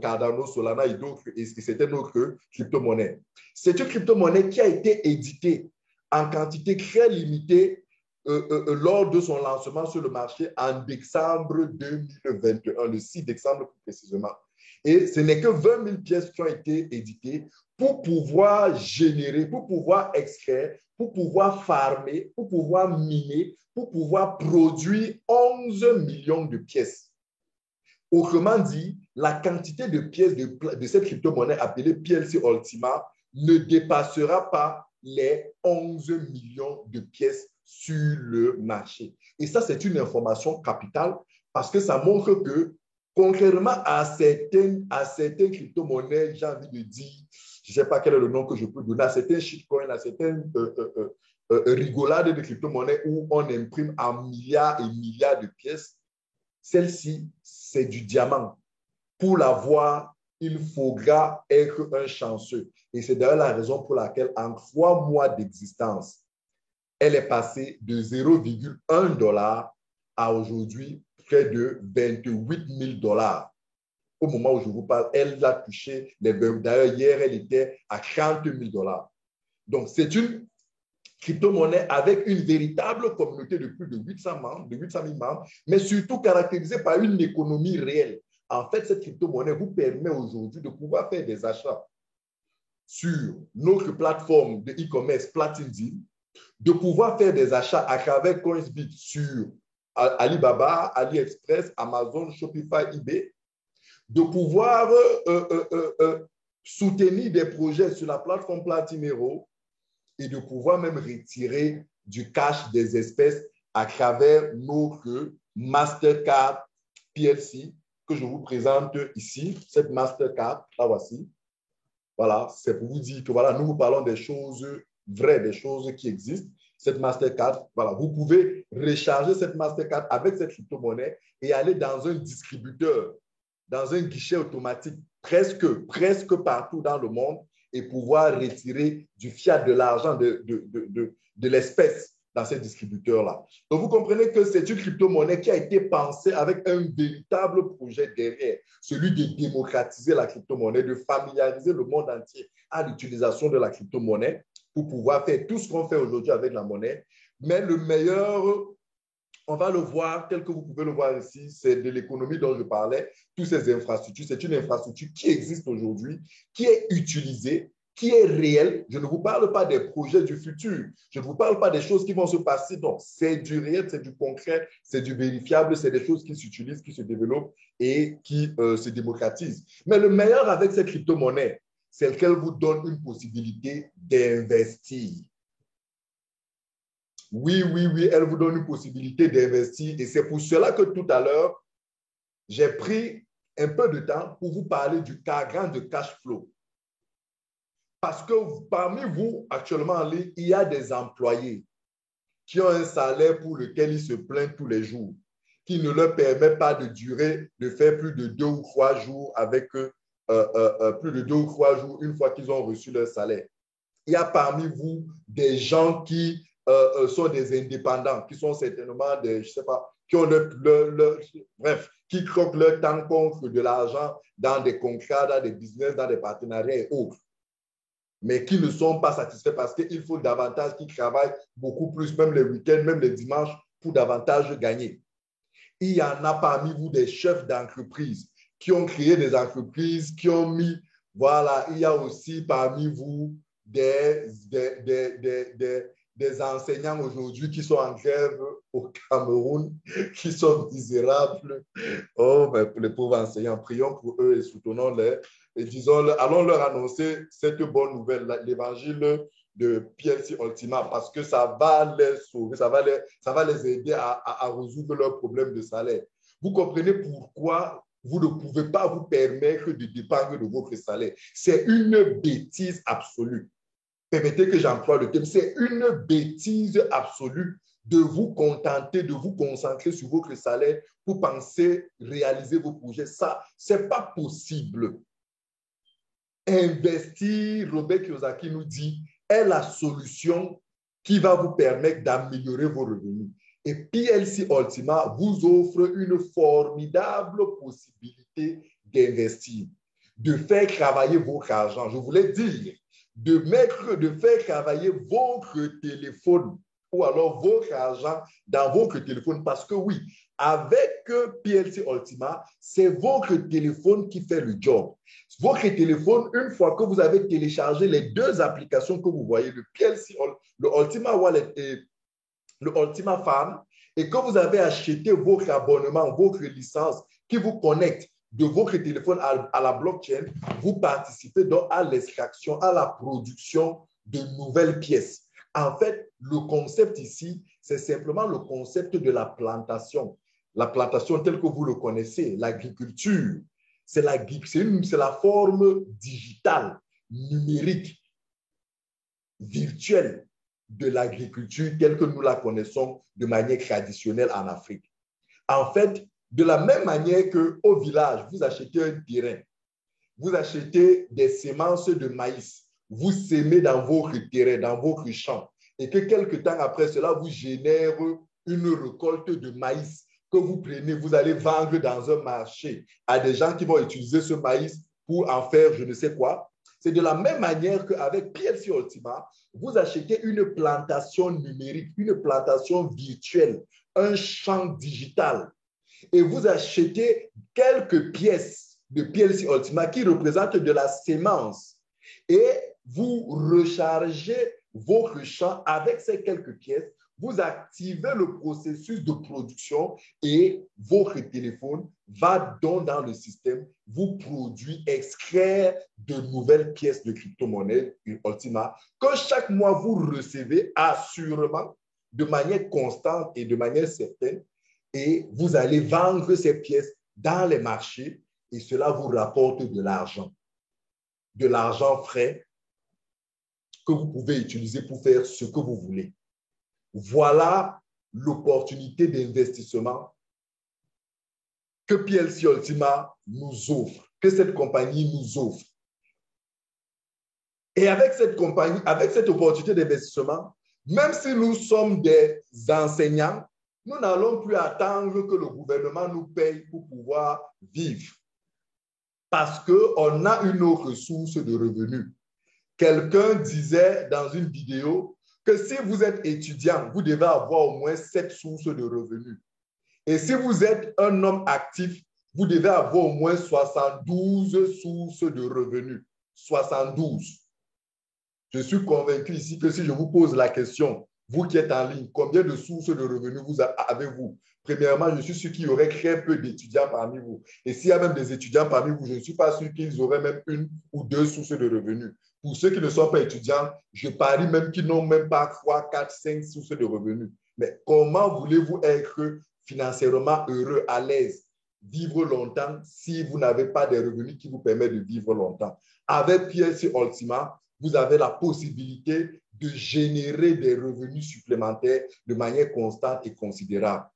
Cardano, Solana et d'autres. Et certaines autres crypto-monnaies. C'est une crypto-monnaie qui a été éditée en quantité très limitée lors de son lancement sur le marché en décembre 2021, le 6 décembre plus précisément. Et ce n'est que 20 000 pièces qui ont été éditées pour pouvoir générer, pour pouvoir extraire, pour pouvoir farmer, pour pouvoir miner, pour pouvoir produire 11 millions de pièces. Autrement dit, la quantité de pièces de cette crypto-monnaie appelée PLC Ultima ne dépassera pas les 11 millions de pièces sur le marché. Et ça, c'est une information capitale parce que ça montre que, contrairement à certaines crypto-monnaies, j'ai envie de dire, je ne sais pas quel est le nom que je peux donner, à certains shitcoins, à certaines rigolades de crypto-monnaies où on imprime en milliards et milliards de pièces, celle-ci, c'est du diamant. Pour l'avoir, il faudra être un chanceux. Et c'est d'ailleurs la raison pour laquelle, en 3 mois d'existence, elle est passée de 0,1 $ à aujourd'hui près de 28 000 $. Au moment où je vous parle, elle a touché les 20. D'ailleurs, hier, elle était à 30 000 $. Donc, c'est une crypto-monnaie avec une véritable communauté de plus de 800 000 membres, mais surtout caractérisée par une économie réelle. En fait, cette crypto-monnaie vous permet aujourd'hui de pouvoir faire des achats sur notre plateforme de e-commerce Platinum, de pouvoir faire des achats à travers Coinsbit sur Alibaba, AliExpress, Amazon, Shopify, eBay, de pouvoir soutenir des projets sur la plateforme Platinero, et de pouvoir même retirer du cash des espèces à travers notre Mastercard PLC que je vous présente ici. Cette Mastercard, la voici. Voilà, c'est pour vous dire que voilà, nous vous parlons des choses vraies, des choses qui existent. Cette Mastercard, voilà, vous pouvez recharger cette Mastercard avec cette crypto-monnaie et aller dans un distributeur, dans un guichet automatique presque partout dans le monde et pouvoir retirer du fiat, de l'argent, de l'espèce dans ces distributeurs-là. Donc, vous comprenez que c'est une crypto-monnaie qui a été pensée avec un véritable projet derrière, celui de démocratiser la crypto-monnaie, de familiariser le monde entier à l'utilisation de la crypto-monnaie pour pouvoir faire tout ce qu'on fait aujourd'hui avec la monnaie. Mais le meilleur, on va le voir tel que vous pouvez le voir ici, c'est de l'économie dont je parlais, toutes ces infrastructures. C'est une infrastructure qui existe aujourd'hui, qui est utilisée, qui est réelle. Je ne vous parle pas des projets du futur. Je ne vous parle pas des choses qui vont se passer. Non, c'est du réel, c'est du concret, c'est du vérifiable, c'est des choses qui s'utilisent, qui se développent et qui se démocratisent. Mais le meilleur avec cette crypto-monnaie, c'est qu'elle vous donne une possibilité d'investir. Oui, elle vous donne une possibilité d'investir. Et c'est pour cela que tout à l'heure, j'ai pris un peu de temps pour vous parler du cadran de cash flow. Parce que parmi vous, actuellement en ligne, il y a des employés qui ont un salaire pour lequel ils se plaignent tous les jours, qui ne leur permet pas de durer, de faire plus de 2 ou 3 jours avec plus de 2 ou 3 jours une fois qu'ils ont reçu leur salaire. Il y a parmi vous des gens qui sont des indépendants, qui sont certainement des, je ne sais pas, qui ont bref, qui croquent leur temps contre de l'argent dans des contrats, dans des business, dans des partenariats et autres, mais qui ne sont pas satisfaits parce qu'il faut davantage, qui travaillent beaucoup plus, même les week-ends, même les dimanches, pour davantage gagner. Il y en a parmi vous des chefs d'entreprise qui ont créé des entreprises, qui ont mis, voilà, il y a aussi parmi vous des enseignants aujourd'hui qui sont en grève au Cameroun, qui sont misérables. Oh, ben, pour les pauvres enseignants, prions pour eux et soutenons-les. Et disons-leur, allons leur annoncer cette bonne nouvelle, l'évangile de PLC Ultima, parce que ça va les sauver, ça va les aider à résoudre leurs problèmes de salaire. Vous comprenez pourquoi vous ne pouvez pas vous permettre de dépendre de votre salaire. C'est une bêtise absolue. Permettez que j'emploie le terme. C'est une bêtise absolue de vous contenter, de vous concentrer sur votre salaire pour penser réaliser vos projets. Ça, ce n'est pas possible. Investir, Robert Kiyosaki nous dit, est la solution qui va vous permettre d'améliorer vos revenus. Et PLC Ultima vous offre une formidable possibilité d'investir, de faire travailler votre argent. Je voulais dire, de faire travailler votre téléphone ou alors votre argent dans votre téléphone. Parce que oui, avec PLC Ultima, c'est votre téléphone qui fait le job. Votre téléphone, une fois que vous avez téléchargé les 2 applications que vous voyez, le PLC, le Ultima Wallet et le Ultima Farm, et que vous avez acheté votre abonnement, votre licence qui vous connecte de votre téléphone à la blockchain, vous participez donc à l'extraction, à la production de nouvelles pièces. En fait, le concept ici, c'est simplement le concept de la plantation. La plantation telle que vous le connaissez, l'agriculture, c'est la forme digitale, numérique, virtuelle de l'agriculture telle que nous la connaissons de manière traditionnelle en Afrique. En fait, de la même manière qu'au village, vous achetez un terrain, vous achetez des semences de maïs, vous semez dans votre terrain, dans votre champ, et que quelque temps après cela, vous génère une récolte de maïs que vous prenez, vous allez vendre dans un marché à des gens qui vont utiliser ce maïs pour en faire je ne sais quoi. C'est de la même manière qu'avec PLC Ultima, vous achetez une plantation numérique, une plantation virtuelle, un champ digital, et vous achetez quelques pièces de PLC Ultima qui représentent de la sémence, et vous rechargez votre champ avec ces quelques pièces, vous activez le processus de production et votre téléphone va dans le système, vous produit, extraire de nouvelles pièces de crypto-monnaie Ultima que chaque mois vous recevez assurément de manière constante et de manière certaine et vous allez vendre ces pièces dans les marchés et cela vous rapporte de l'argent frais que vous pouvez utiliser pour faire ce que vous voulez. Voilà l'opportunité d'investissement que PLC Ultima nous offre, que cette compagnie nous offre. Et avec cette compagnie, avec cette opportunité d'investissement, même si nous sommes des enseignants, nous n'allons plus attendre que le gouvernement nous paye pour pouvoir vivre. Parce qu'on a une autre source de revenus. Quelqu'un disait dans une vidéo que si vous êtes étudiant, vous devez avoir au moins 7 sources de revenus. Et si vous êtes un homme actif, vous devez avoir au moins 72 sources de revenus. 72. Je suis convaincu ici que si je vous pose la question, vous qui êtes en ligne, combien de sources de revenus avez-vous? Premièrement, je suis sûr qu'il y aurait très peu d'étudiants parmi vous. Et s'il y a même des étudiants parmi vous, je ne suis pas sûr qu'ils auraient même 1 ou 2 sources de revenus. Pour ceux qui ne sont pas étudiants, je parie même qu'ils n'ont même pas 3, 4, 5 sources de revenus. Mais comment voulez-vous être financièrement heureux, à l'aise, vivre longtemps si vous n'avez pas des revenus qui vous permettent de vivre longtemps? Avec PLC Ultima, vous avez la possibilité de générer des revenus supplémentaires de manière constante et considérable.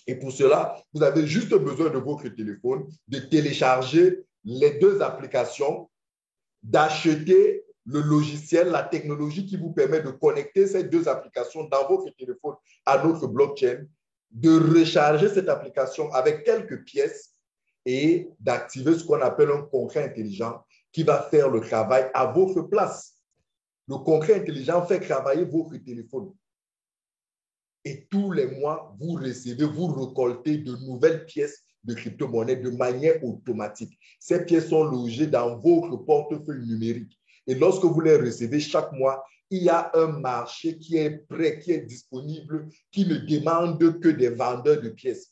Et pour cela, vous avez juste besoin de votre téléphone, de télécharger les 2 applications, d'acheter le logiciel, la technologie qui vous permet de connecter ces 2 applications dans votre téléphone à notre blockchain, de recharger cette application avec quelques pièces et d'activer ce qu'on appelle un concret intelligent qui va faire le travail à votre place. Le concret intelligent fait travailler votre téléphone. Et tous les mois, vous recevez, vous récoltez de nouvelles pièces de crypto-monnaie de manière automatique. Ces pièces sont logées dans votre portefeuille numérique. Et lorsque vous les recevez chaque mois, il y a un marché qui est prêt, qui est disponible, qui ne demande que des vendeurs de pièces.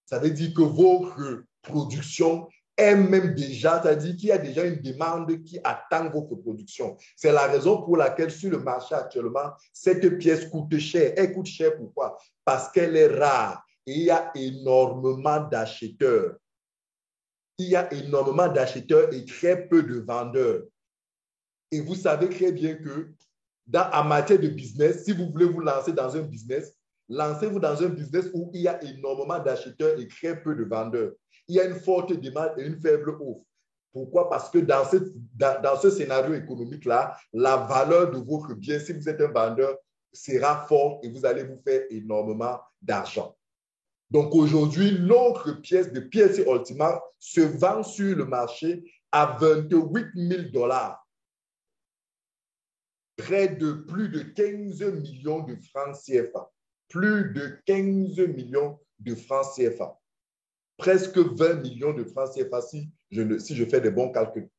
Ça veut dire que votre production est même déjà, c'est-à-dire qu'il y a déjà une demande qui attend votre production. C'est la raison pour laquelle sur le marché actuellement, cette pièce coûte cher. Elle coûte cher pourquoi? Parce qu'elle est rare et il y a énormément d'acheteurs. Il y a énormément d'acheteurs et très peu de vendeurs. Et vous savez très bien que en matière de business, si vous voulez vous lancer dans un business, lancez-vous dans un business où il y a énormément d'acheteurs et très peu de vendeurs. Il y a une forte demande et une faible offre. Pourquoi? Parce que dans ce scénario économique-là, la valeur de votre bien, si vous êtes un vendeur, sera forte et vous allez vous faire énormément d'argent. Donc aujourd'hui, notre pièce de PLC Ultima se vend sur le marché à 28 000 $. Près de plus de 15 millions de francs CFA. Plus de 15 millions de francs CFA. Presque 20 millions de francs CFA si je fais des bons calculs.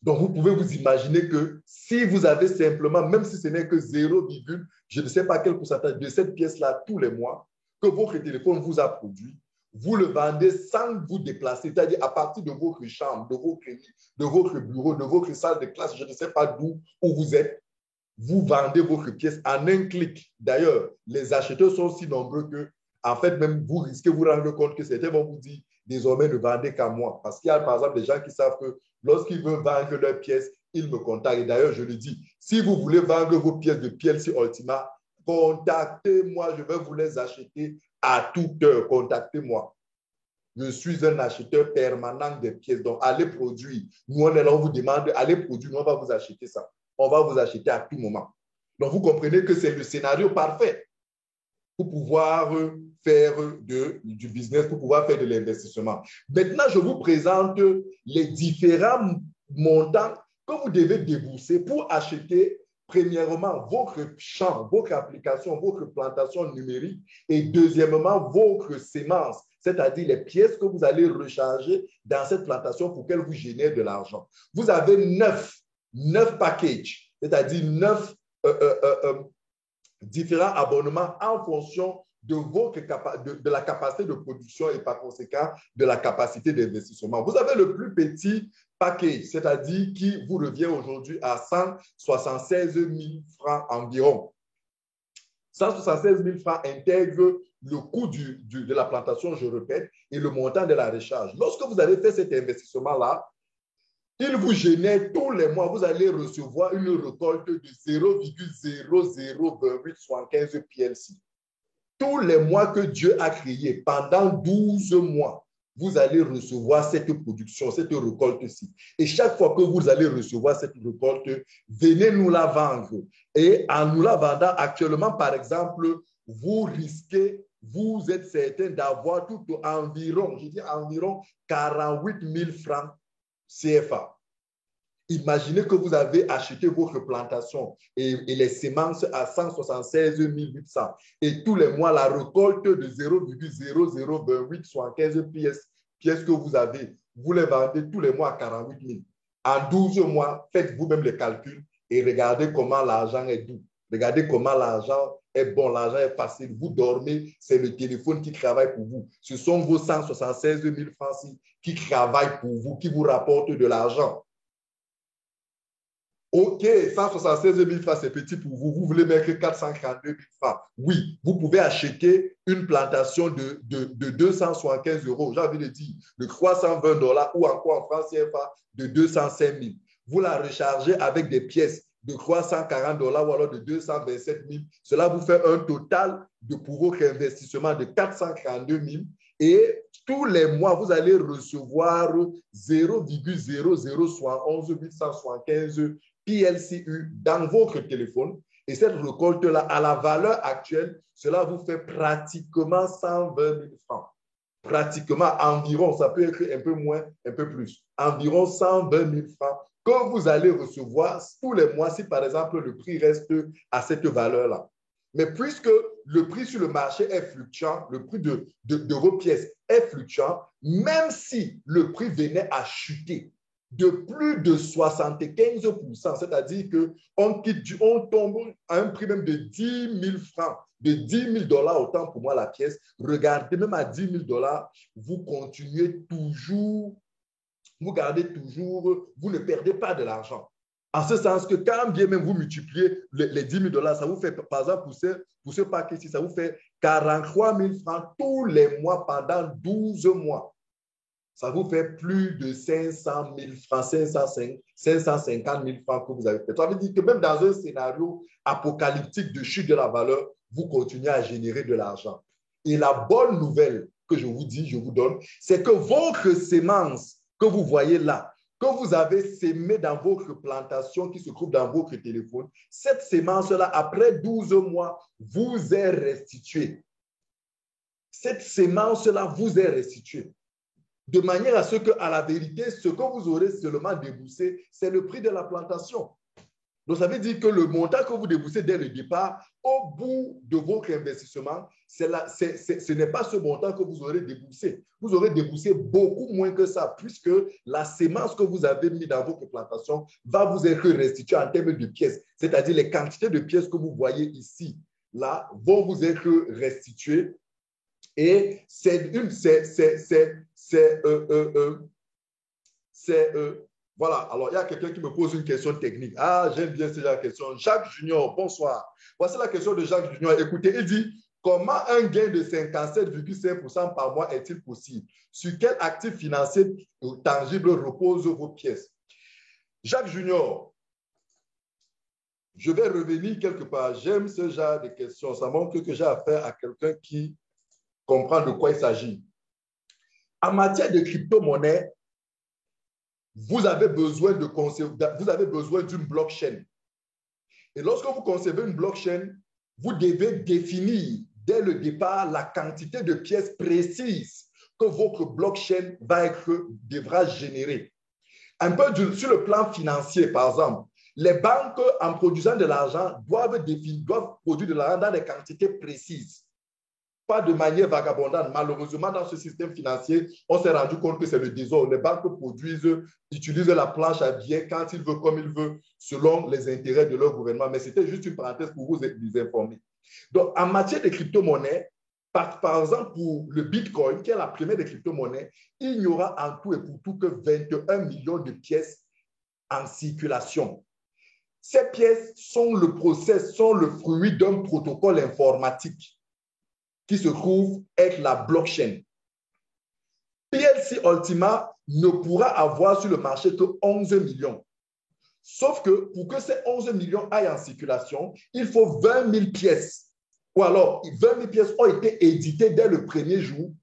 Donc, vous pouvez vous imaginer que si vous avez simplement, même si ce n'est que 0, je ne sais pas quel pourcentage de cette pièce-là tous les mois, que votre téléphone vous a produit, vous le vendez sans vous déplacer, c'est-à-dire à partir de votre chambre, de votre lit, de votre bureau, de votre salle de classe, je ne sais pas d'où où vous êtes, vous vendez votre pièce en un clic. D'ailleurs, les acheteurs sont si nombreux que, en fait, même vous risquez de vous rendre compte que certains vont vous dire désormais ne vendez qu'à moi. Parce qu'il y a par exemple des gens qui savent que lorsqu'ils veulent vendre leurs pièces, ils me contactent. Et d'ailleurs, je le dis, si vous voulez vendre vos pièces de PLC Ultima, contactez-moi, je vais vous les acheter à toute heure. Contactez-moi. Je suis un acheteur permanent des pièces. Donc, allez produire. Nous, on est là, on vous demande, allez produire, nous, on va vous acheter ça. On va vous acheter à tout moment. Donc, vous comprenez que c'est le scénario parfait pour pouvoir faire du business, pour pouvoir faire de l'investissement. Maintenant, je vous présente les différents montants que vous devez débourser pour acheter, premièrement, votre champ, votre application, votre plantation numérique et deuxièmement, votre sémence, c'est-à-dire les pièces que vous allez recharger dans cette plantation pour qu'elle vous génère de l'argent. Vous avez 9 packages, c'est-à-dire 9 différents abonnements en fonction de, de la capacité de production et par conséquent de la capacité d'investissement. Vous avez le plus petit package, c'est-à-dire qui vous revient aujourd'hui à 176 000 francs environ. 176 000 francs intègre le coût de la plantation, je répète, et le montant de la recharge. Lorsque vous avez fait cet investissement-là, il vous génère tous les mois, vous allez recevoir une récolte de 0,002875 PLC. Tous les mois que Dieu a créé, pendant 12 mois, vous allez recevoir cette production, cette récolte-ci. Et chaque fois que vous allez recevoir cette récolte, venez nous la vendre. Et en nous la vendant actuellement, par exemple, vous risquez, vous êtes certain d'avoir tout environ, je dis environ 48 000 francs CFA. Imaginez que vous avez acheté votre plantation et les semences à 176 800 et tous les mois, la récolte de 0,002875 pièces que vous avez, vous les vendez tous les mois à 48 000. En 12 mois, faites vous-même les calculs et regardez comment l'argent est doux. Regardez comment l'argent est bon, l'argent est facile. Vous dormez, c'est le téléphone qui travaille pour vous. Ce sont vos 176 000 francs qui travaillent pour vous, qui vous rapportent de l'argent. OK, 176 000 francs, c'est petit pour vous. Vous voulez mettre 432 000 francs. Oui, vous pouvez acheter une plantation de 275 euros, j'ai envie de dire, de 320 $ ou encore en francs CFA de 205 000. Vous la rechargez avec des pièces de 340 $ ou alors de 227 000. Cela vous fait un total de pour votre investissement de 432 000. Et tous les mois, vous allez recevoir 0,0071 875 PLCU dans votre téléphone. Et cette récolte-là, à la valeur actuelle, cela vous fait pratiquement 120 000 francs. Pratiquement environ, ça peut être un peu moins, un peu plus, environ 120 000 francs que vous allez recevoir tous les mois si, par exemple, le prix reste à cette valeur-là. Mais puisque le prix sur le marché est fluctuant, le prix de vos pièces est fluctuant, même si le prix venait à chuter de plus de 75%, c'est-à-dire qu'on tombe à un prix même de 10 000 francs, de 10 000 $ autant pour moi la pièce. Regardez, même à 10 000 $, vous continuez toujours, vous gardez toujours, vous ne perdez pas de l'argent. En ce sens que quand bien même vous multipliez les 10 000 $, ça vous fait, par exemple, pour ce paquet-ci, ça vous fait 43 000 francs tous les mois pendant 12 mois. Ça vous fait plus de 500 000 francs, 550 000 francs que vous avez fait. Ça veut dire que même dans un scénario apocalyptique de chute de la valeur, vous continuez à générer de l'argent. Et la bonne nouvelle que je vous dis, je vous donne, c'est que votre sémence que vous voyez là, que vous avez sémée dans votre plantation qui se trouve dans votre téléphone, cette sémence-là, après 12 mois, vous est restituée. Cette sémence-là vous est restituée. De manière à ce qu'à la vérité, ce que vous aurez seulement déboursé, c'est le prix de la plantation. Donc, ça veut dire que le montant que vous déboursez dès le départ, au bout de votre investissement, ce n'est pas ce montant que vous aurez déboursé. Vous aurez déboursé beaucoup moins que ça, puisque la sémence que vous avez mise dans votre plantation va vous être restituée en termes de pièces. C'est-à-dire les quantités de pièces que vous voyez ici, là, vont vous être restituées. Et voilà, alors il y a quelqu'un qui me pose une question technique. Ah, j'aime bien ce genre de question. Jacques Junior, bonsoir. Voici la question de Jacques Junior. Écoutez, il dit, comment un gain de 57,5% par mois est-il possible? Sur quel actif financier tangible repose vos pièces? Jacques Junior, je vais revenir quelque part. J'aime ce genre de questions. Ça montre que j'ai affaire à quelqu'un qui comprend de quoi il s'agit. En matière de crypto-monnaie, vous avez besoin d'une blockchain. Et lorsque vous concevez une blockchain, vous devez définir dès le départ la quantité de pièces précises que votre blockchain devra générer. Un peu sur le plan financier, par exemple, les banques, en produisant de l'argent, doivent produire de l'argent dans des quantités précises. Pas de manière vagabondante. Malheureusement, dans ce système financier, on s'est rendu compte que c'est le désordre. Les banques utilisent la planche à billets quand ils veulent, comme ils veulent, selon les intérêts de leur gouvernement. Mais c'était juste une parenthèse pour vous informer. Donc, en matière de crypto-monnaie, par exemple, pour le Bitcoin, qui est la première des crypto-monnaies, il n'y aura en tout et pour tout que 21 millions de pièces en circulation. Ces pièces sont le fruit d'un protocole informatique qui se trouve être la blockchain. PLC Ultima ne pourra avoir sur le marché que 11 millions. Sauf que pour que ces 11 millions aillent en circulation, il faut 20 000 pièces. Ou alors, 20 000 pièces ont été éditées dès le premier jour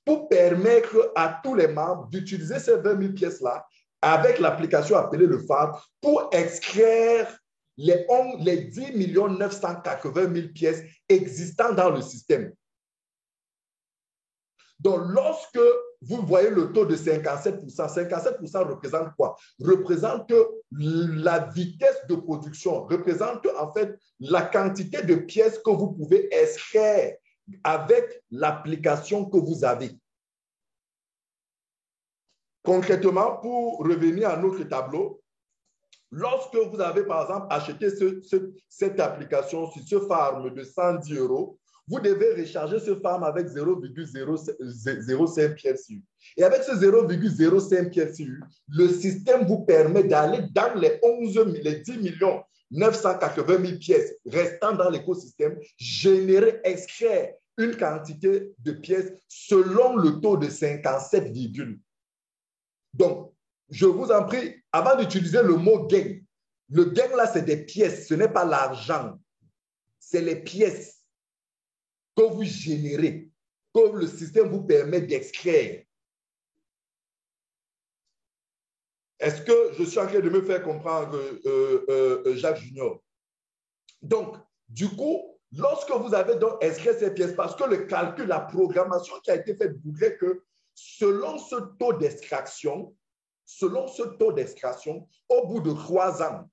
pour permettre à tous les membres d'utiliser ces 20 000 pièces-là avec l'application appelée le FAB pour extraire les 10 980 000 pièces existant dans le système. Donc, lorsque vous voyez le taux de 57%, 57% représente quoi? Représente la vitesse de production, représente en fait la quantité de pièces que vous pouvez extraire avec l'application que vous avez. Concrètement, pour revenir à notre tableau, lorsque vous avez par exemple acheté cette application sur ce farm de 110 €, vous devez recharger ce farm avec 0,05 PLCU. Et avec ce 0,05 PLCU, le système vous permet d'aller dans les 10 980 000 pièces restant dans l'écosystème, générer, extraire une quantité de pièces selon le taux de 57, donc, je vous en prie, avant d'utiliser le mot gain, le gain là, c'est des pièces, ce n'est pas l'argent. C'est les pièces que vous générez, que le système vous permet d'extraire. Est-ce que je suis en train de me faire comprendre, Jacques Junior? Donc, du coup, lorsque vous avez donc extrait ces pièces, parce que le calcul, la programmation qui a été faite voudrait que selon ce taux d'extraction, au bout de 3 ans,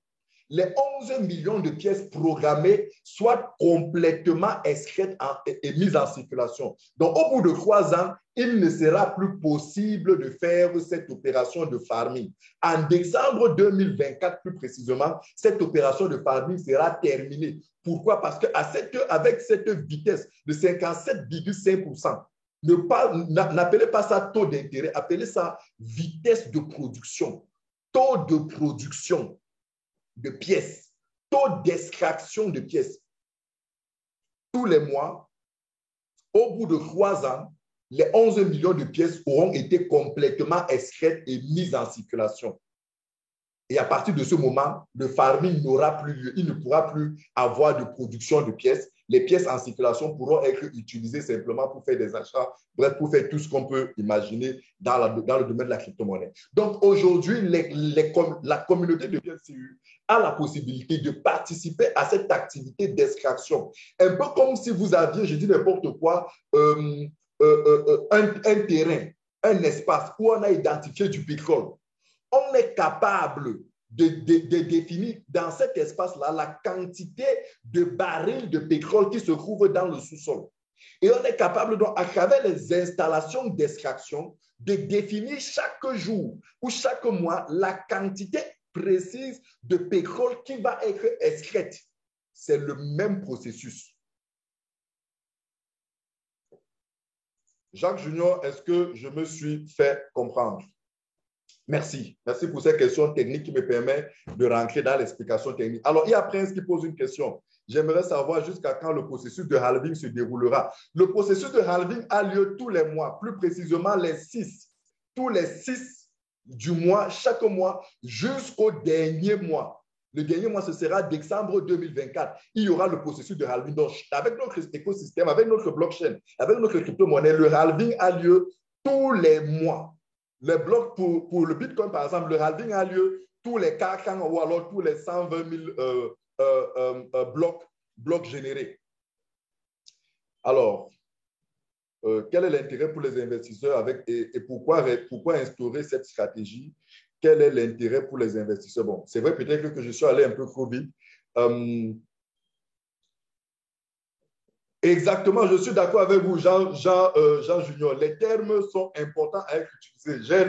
les 11 millions de pièces programmées soient complètement extraites et mises en circulation. Donc, au bout de 3 ans, il ne sera plus possible de faire cette opération de farming. En décembre 2024, plus précisément, cette opération de farming sera terminée. Pourquoi? Parce qu'avec cette vitesse de 57,5%, n'appelez pas ça taux d'intérêt, appelez ça vitesse de production, taux de production de pièces, taux d'extraction de pièces. Tous les mois, au bout de 3 ans, les 11 millions de pièces auront été complètement extraites et mises en circulation. Et à partir de ce moment, le farming n'aura plus lieu. Il ne pourra plus avoir de production de pièces. Les pièces en circulation pourront être utilisées simplement pour faire des achats, bref, pour faire tout ce qu'on peut imaginer dans le domaine de la crypto-monnaie. Donc aujourd'hui, la communauté de PLCU a la possibilité de participer à cette activité d'extraction. Un peu comme si vous aviez, je dis n'importe quoi, un terrain, un espace où on a identifié du pétrole. On est capable de définir dans cet espace-là la quantité de barils de pétrole qui se trouvent dans le sous-sol. Et on est capable, donc, à travers les installations d'extraction, de définir chaque jour ou chaque mois la quantité précise de pétrole qui va être extraite. C'est le même processus. Jacques Junior, est-ce que je me suis fait comprendre? Merci. Merci pour cette question technique qui me permet de rentrer dans l'explication technique. Alors, il y a Prince qui pose une question. J'aimerais savoir jusqu'à quand le processus de halving se déroulera. Le processus de halving a lieu tous les mois, plus précisément les 6. Tous les 6 du mois, chaque mois, jusqu'au dernier mois. Le dernier mois, ce sera décembre 2024. Il y aura le processus de halving. Donc, avec notre écosystème, avec notre blockchain, avec notre crypto-monnaie, le halving a lieu tous les mois. Les blocs pour le Bitcoin, par exemple, le halving a lieu tous les 4 ans ou alors tous les 120 000 blocs générés. Alors, quel est l'intérêt pour les investisseurs et pourquoi instaurer cette stratégie? Quel est l'intérêt pour les investisseurs? Bon, c'est vrai peut-être que je suis allé un peu trop vite. Exactement, je suis d'accord avec vous, Jean Junior. Les termes sont importants à être utilisés. J'ai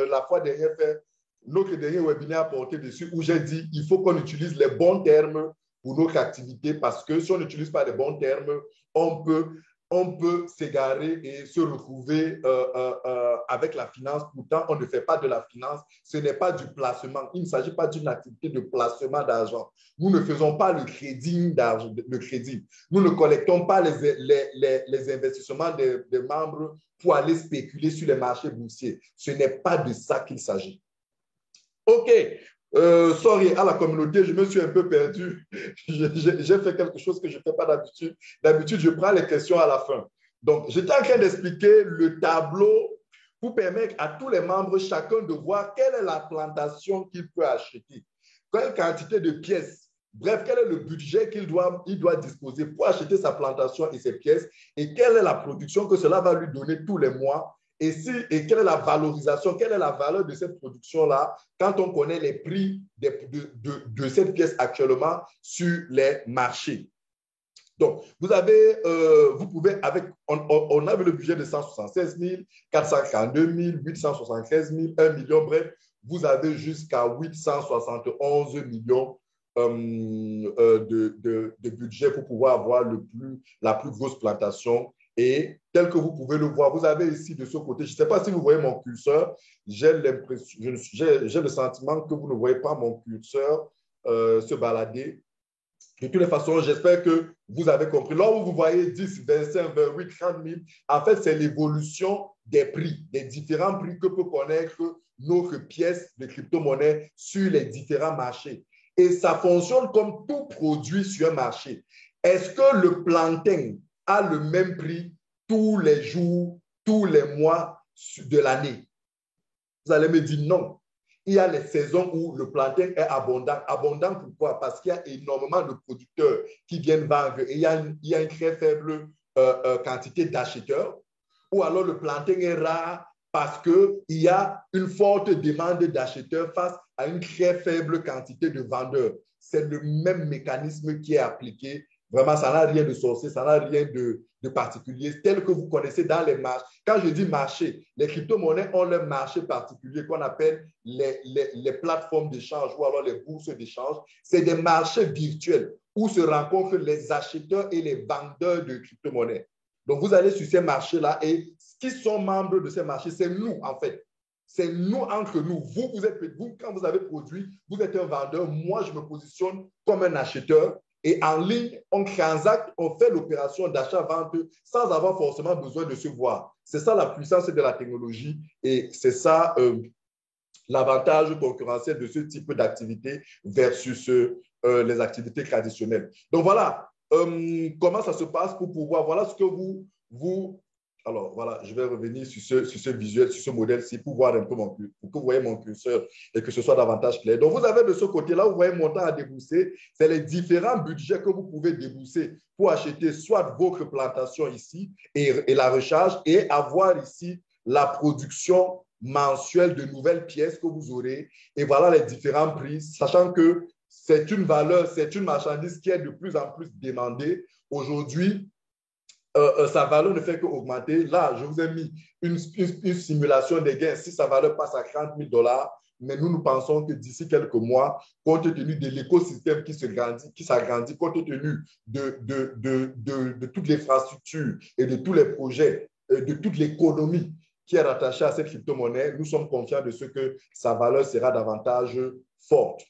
la fois dernière fait notre dernier webinaire porté dessus où j'ai dit qu'il faut qu'on utilise les bons termes pour notre activité parce que si on n'utilise pas les bons termes, on peut s'égarer et se retrouver avec la finance. Pourtant, on ne fait pas de la finance. Ce n'est pas du placement. Il ne s'agit pas d'une activité de placement d'argent. Nous ne faisons pas le crédit d'argent, le crédit. Nous ne collectons pas les investissements des membres pour aller spéculer sur les marchés boursiers. Ce n'est pas de ça qu'il s'agit. OK. Sorry à la communauté, je me suis un peu perdu. J'ai fait quelque chose que je ne fais pas d'habitude. D'habitude, je prends les questions à la fin. Donc, j'étais en train d'expliquer le tableau pour permettre à tous les membres, chacun, de voir quelle est la plantation qu'il peut acheter, quelle quantité de pièces, bref, quel est le budget qu'il doit disposer pour acheter sa plantation et ses pièces et quelle est la production que cela va lui donner tous les mois. Et quelle est la valorisation, quelle est la valeur de cette production-là quand on connaît les prix de cette pièce actuellement sur les marchés. Donc, vous pouvez, on avait le budget de 176 000, 442 000, 873 000, 1 million, bref, vous avez jusqu'à 871 millions de budget pour pouvoir avoir la plus grosse plantation. Et tel que vous pouvez le voir, vous avez ici de ce côté, je ne sais pas si vous voyez mon curseur, j'ai le sentiment que vous ne voyez pas mon curseur se balader. De toutes les façons, j'espère que vous avez compris. Là où vous voyez 10, 25, 28, 30 000, en fait, c'est l'évolution des prix, des différents prix que peut connaître notre pièce de crypto-monnaie sur les différents marchés. Et ça fonctionne comme tout produit sur un marché. Est-ce que le plantain a le même prix tous les jours, tous les mois de l'année? Vous allez me dire non. Il y a les saisons où le plantain est abondant. Abondant pourquoi? Parce qu'il y a énormément de producteurs qui viennent vendre et il y a une très faible quantité d'acheteurs. Ou alors le plantain est rare parce qu'il y a une forte demande d'acheteurs face à une très faible quantité de vendeurs. C'est le même mécanisme qui est appliqué. Vraiment, ça n'a rien de sorcier, ça n'a rien de particulier, tel que vous connaissez dans les marchés. Quand je dis marché, les crypto-monnaies ont leur marché particulier qu'on appelle les plateformes d'échange ou alors les bourses d'échange. C'est des marchés virtuels où se rencontrent les acheteurs et les vendeurs de crypto-monnaies. Donc, vous allez sur ces marchés-là et qui sont membres de ces marchés, c'est nous, en fait. C'est nous entre nous. Vous, quand vous avez produit, vous êtes un vendeur. Moi, je me positionne comme un acheteur. Et en ligne, on transacte, on fait l'opération d'achat-vente sans avoir forcément besoin de se voir. C'est ça la puissance de la technologie et c'est ça l'avantage concurrentiel de ce type d'activité versus les activités traditionnelles. Donc voilà, comment ça se passe pour pouvoir, voilà ce que alors voilà, je vais revenir sur ce visuel, sur ce modèle-ci pour voir un peu pour que vous voyez mon curseur et que ce soit davantage clair. Donc vous avez de ce côté-là, vous voyez montant à débourser, c'est les différents budgets que vous pouvez débourser pour acheter soit votre plantation ici et la recharge et avoir ici la production mensuelle de nouvelles pièces que vous aurez et voilà les différents prix, sachant que c'est une valeur, c'est une marchandise qui est de plus en plus demandée. Aujourd'hui, sa valeur ne fait qu'augmenter. Là, je vous ai mis une simulation des gains. Si sa valeur passe à 30 000 $, mais nous pensons que d'ici quelques mois, compte tenu de l'écosystème qui s'agrandit, compte tenu de toute l'infrastructure et de tous les projets, de toute l'économie qui est rattachée à cette crypto-monnaie, nous sommes confiants de ce que sa valeur sera davantage forte.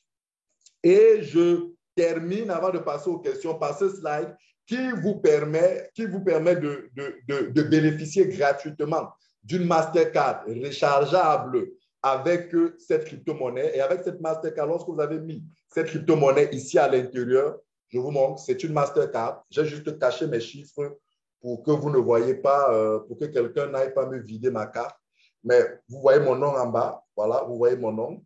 Et je termine avant de passer aux questions par ce slide qui vous permet de bénéficier gratuitement d'une Mastercard rechargeable avec cette crypto-monnaie. Et avec cette Mastercard, lorsque vous avez mis cette crypto-monnaie ici à l'intérieur, je vous montre, c'est une Mastercard. J'ai juste caché mes chiffres pour que vous ne voyez pas, pour que quelqu'un n'aille pas me vider ma carte. Mais vous voyez mon nom en bas. Voilà, vous voyez mon nom.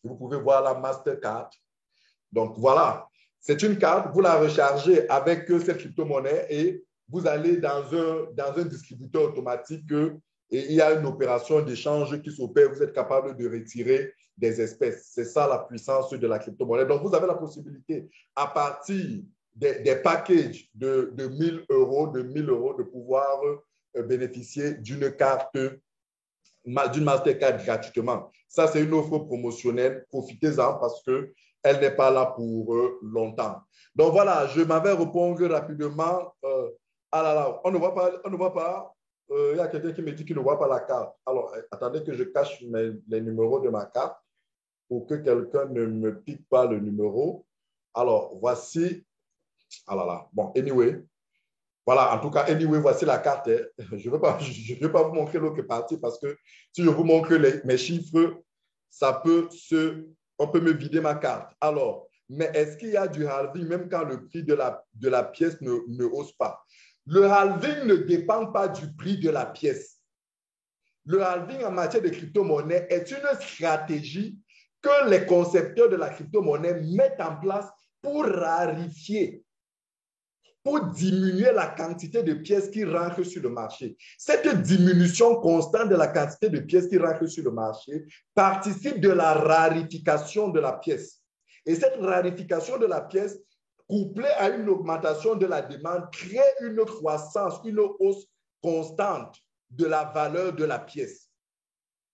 Vous pouvez voir la Mastercard. Donc, voilà. C'est une carte, vous la rechargez avec cette crypto-monnaie et vous allez dans un distributeur automatique et il y a une opération d'échange qui s'opère. Vous êtes capable de retirer des espèces. C'est ça la puissance de la crypto-monnaie. Donc, vous avez la possibilité, à partir des packages de 1 000 €, de pouvoir bénéficier d'une carte, d'une Mastercard gratuitement. Ça, c'est une offre promotionnelle. Profitez-en parce que elle n'est pas là pour longtemps. Donc voilà, je m'avais répondu rapidement. Ah là là, on ne voit pas, on ne voit pas. Il y a quelqu'un qui me dit qu'il ne voit pas la carte. Alors, attendez que je cache les numéros de ma carte pour que quelqu'un ne me pique pas le numéro. Alors, voici. Ah là là. Bon, anyway. Voilà, en tout cas, anyway, voici la carte. Je ne vais pas vous montrer l'autre partie parce que si je vous montre mes chiffres, on peut me vider ma carte. Alors, mais est-ce qu'il y a du halving même quand le prix de la pièce ne hausse pas? Le halving ne dépend pas du prix de la pièce. Le halving en matière de crypto-monnaie est une stratégie que les concepteurs de la crypto-monnaie mettent en place pour rarifier, pour diminuer la quantité de pièces qui rentrent sur le marché. Cette diminution constante de la quantité de pièces qui rentrent sur le marché participe de la rarification de la pièce. Et cette rarification de la pièce, couplée à une augmentation de la demande, crée une croissance, une hausse constante de la valeur de la pièce.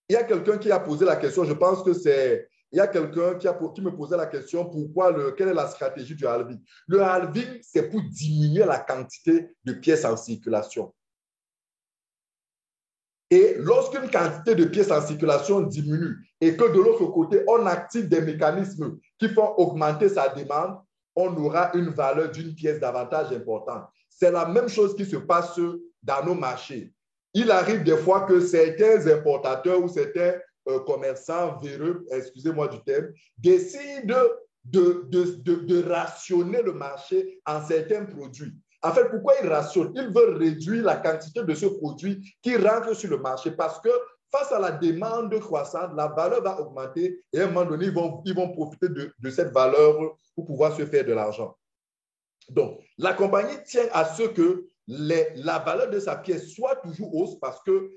Il y a quelqu'un qui a posé la question, je pense que c'est... Il y a quelqu'un qui me posait la question, quelle est la stratégie du halving? Le halving, c'est pour diminuer la quantité de pièces en circulation. Et lorsqu'une quantité de pièces en circulation diminue et que de l'autre côté, on active des mécanismes qui font augmenter sa demande, on aura une valeur d'une pièce davantage importante. C'est la même chose qui se passe dans nos marchés. Il arrive des fois que certains importateurs ou certains commerçants véreux, excusez-moi du terme, décident de rationner le marché en certains produits. En fait, pourquoi ils rationnent? Ils veulent réduire la quantité de ce produit qui rentre sur le marché parce que face à la demande croissante, la valeur va augmenter et à un moment donné, ils vont profiter de cette valeur pour pouvoir se faire de l'argent. Donc, la compagnie tient à ce que la valeur de sa pièce soit toujours hausse parce que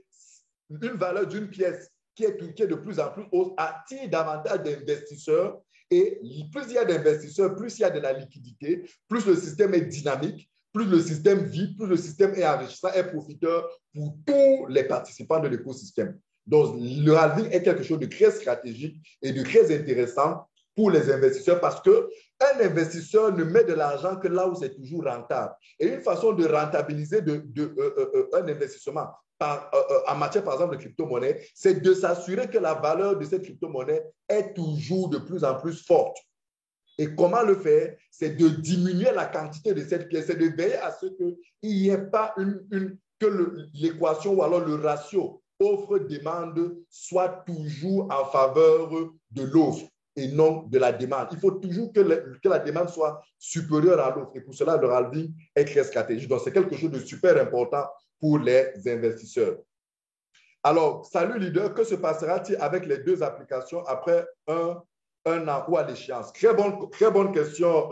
une valeur d'une pièce qui est de plus en plus hausse attire davantage d'investisseurs et plus il y a d'investisseurs, plus il y a de la liquidité, plus le système est dynamique, plus le système vit, plus le système est enrichissant, est profiteur pour tous les participants de l'écosystème. Donc, le halving est quelque chose de très stratégique et de très intéressant pour les investisseurs parce qu'un investisseur ne met de l'argent que là où c'est toujours rentable. Et une façon de rentabiliser un investissement en matière, par exemple, de crypto-monnaie, c'est de s'assurer que la valeur de cette crypto-monnaie est toujours de plus en plus forte. Et comment le faire? C'est de diminuer la quantité de cette pièce, c'est de veiller à ce qu'il n'y ait pas que l'équation ou alors le ratio offre-demande soit toujours en faveur de l'offre et non de la demande. Il faut toujours que la demande soit supérieure à l'offre. Et pour cela, le halving est très stratégique. Donc, c'est quelque chose de super important pour les investisseurs. Alors, salut leader, que se passera-t-il avec les deux applications après un an ou à l'échéance? Très bonne question,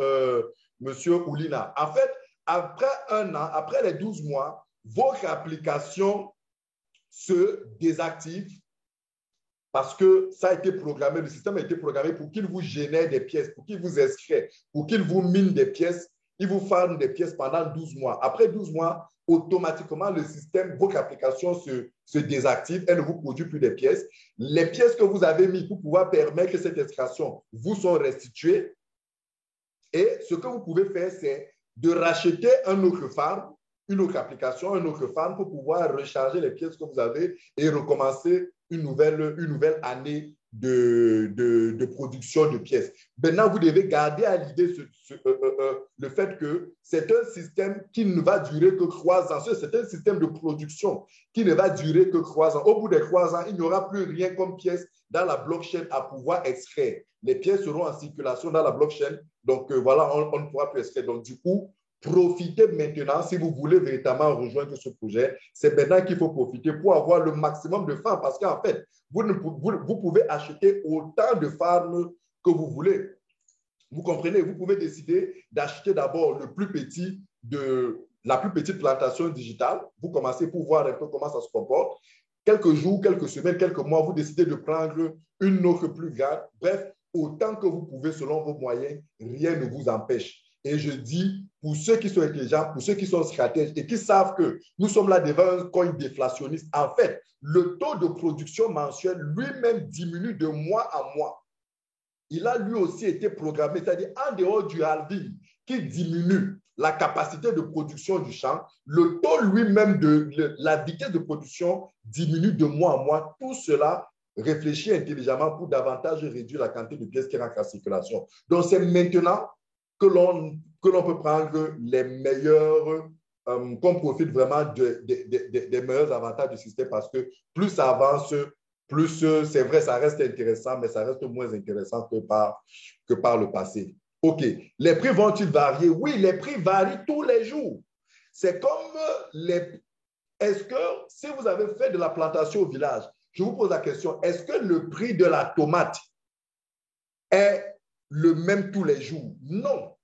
monsieur Oulina. En fait, après un an, après les 12 mois, votre application se désactive parce que ça a été programmé, le système a été programmé pour qu'il vous génère des pièces, pour qu'il vous inscrit, pour qu'il vous mine des pièces, il vous farme des pièces pendant 12 mois. Après 12 mois, automatiquement, le système, votre application se désactive, elle ne vous produit plus des pièces. Les pièces que vous avez mises pour pouvoir permettre que cette extraction vous sont restituées. Et ce que vous pouvez faire, c'est de racheter un autre farm, une autre application, un autre farm pour pouvoir recharger les pièces que vous avez et recommencer une nouvelle année de production de pièces. Maintenant, vous devez garder à l'idée le fait que c'est un système qui ne va durer que 3 ans. C'est un système de production qui ne va durer que 3 ans. Au bout des 3 ans, il n'y aura plus rien comme pièces dans la blockchain à pouvoir extraire. Les pièces seront en circulation dans la blockchain. Donc, voilà, on ne pourra plus extraire. Donc, du coup, profitez maintenant si vous voulez véritablement rejoindre ce projet. C'est maintenant qu'il faut profiter pour avoir le maximum de farms parce qu'en fait, vous pouvez acheter autant de farms que vous voulez. Vous comprenez? Vous pouvez décider d'acheter d'abord la plus petite plantation digitale. Vous commencez pour voir un peu comment ça se comporte. Quelques jours, quelques semaines, quelques mois, vous décidez de prendre une autre plus grande. Bref, autant que vous pouvez selon vos moyens, rien ne vous empêche. Et je dis, pour ceux qui sont intelligents, pour ceux qui sont stratèges et qui savent que nous sommes là devant un coin déflationniste, en fait, le taux de production mensuel lui-même diminue de mois en mois. il a lui aussi été programmé, c'est-à-dire en dehors du halving qui diminue la capacité de production du champ, le taux lui-même la vitesse de production diminue de mois en mois. Tout cela réfléchit intelligemment pour davantage réduire la quantité de pièces qui rentrent en circulation. Donc, c'est maintenant que l'on peut prendre les meilleurs, qu'on profite vraiment des meilleurs avantages du système parce que plus ça avance, plus c'est vrai, ça reste intéressant, mais ça reste moins intéressant que par le passé. OK. Les prix vont-ils varier? Oui, les prix varient tous les jours. C'est comme est-ce que si vous avez fait de la plantation au village, je vous pose la question, est-ce que le prix de la tomate est le même tous les jours? Non.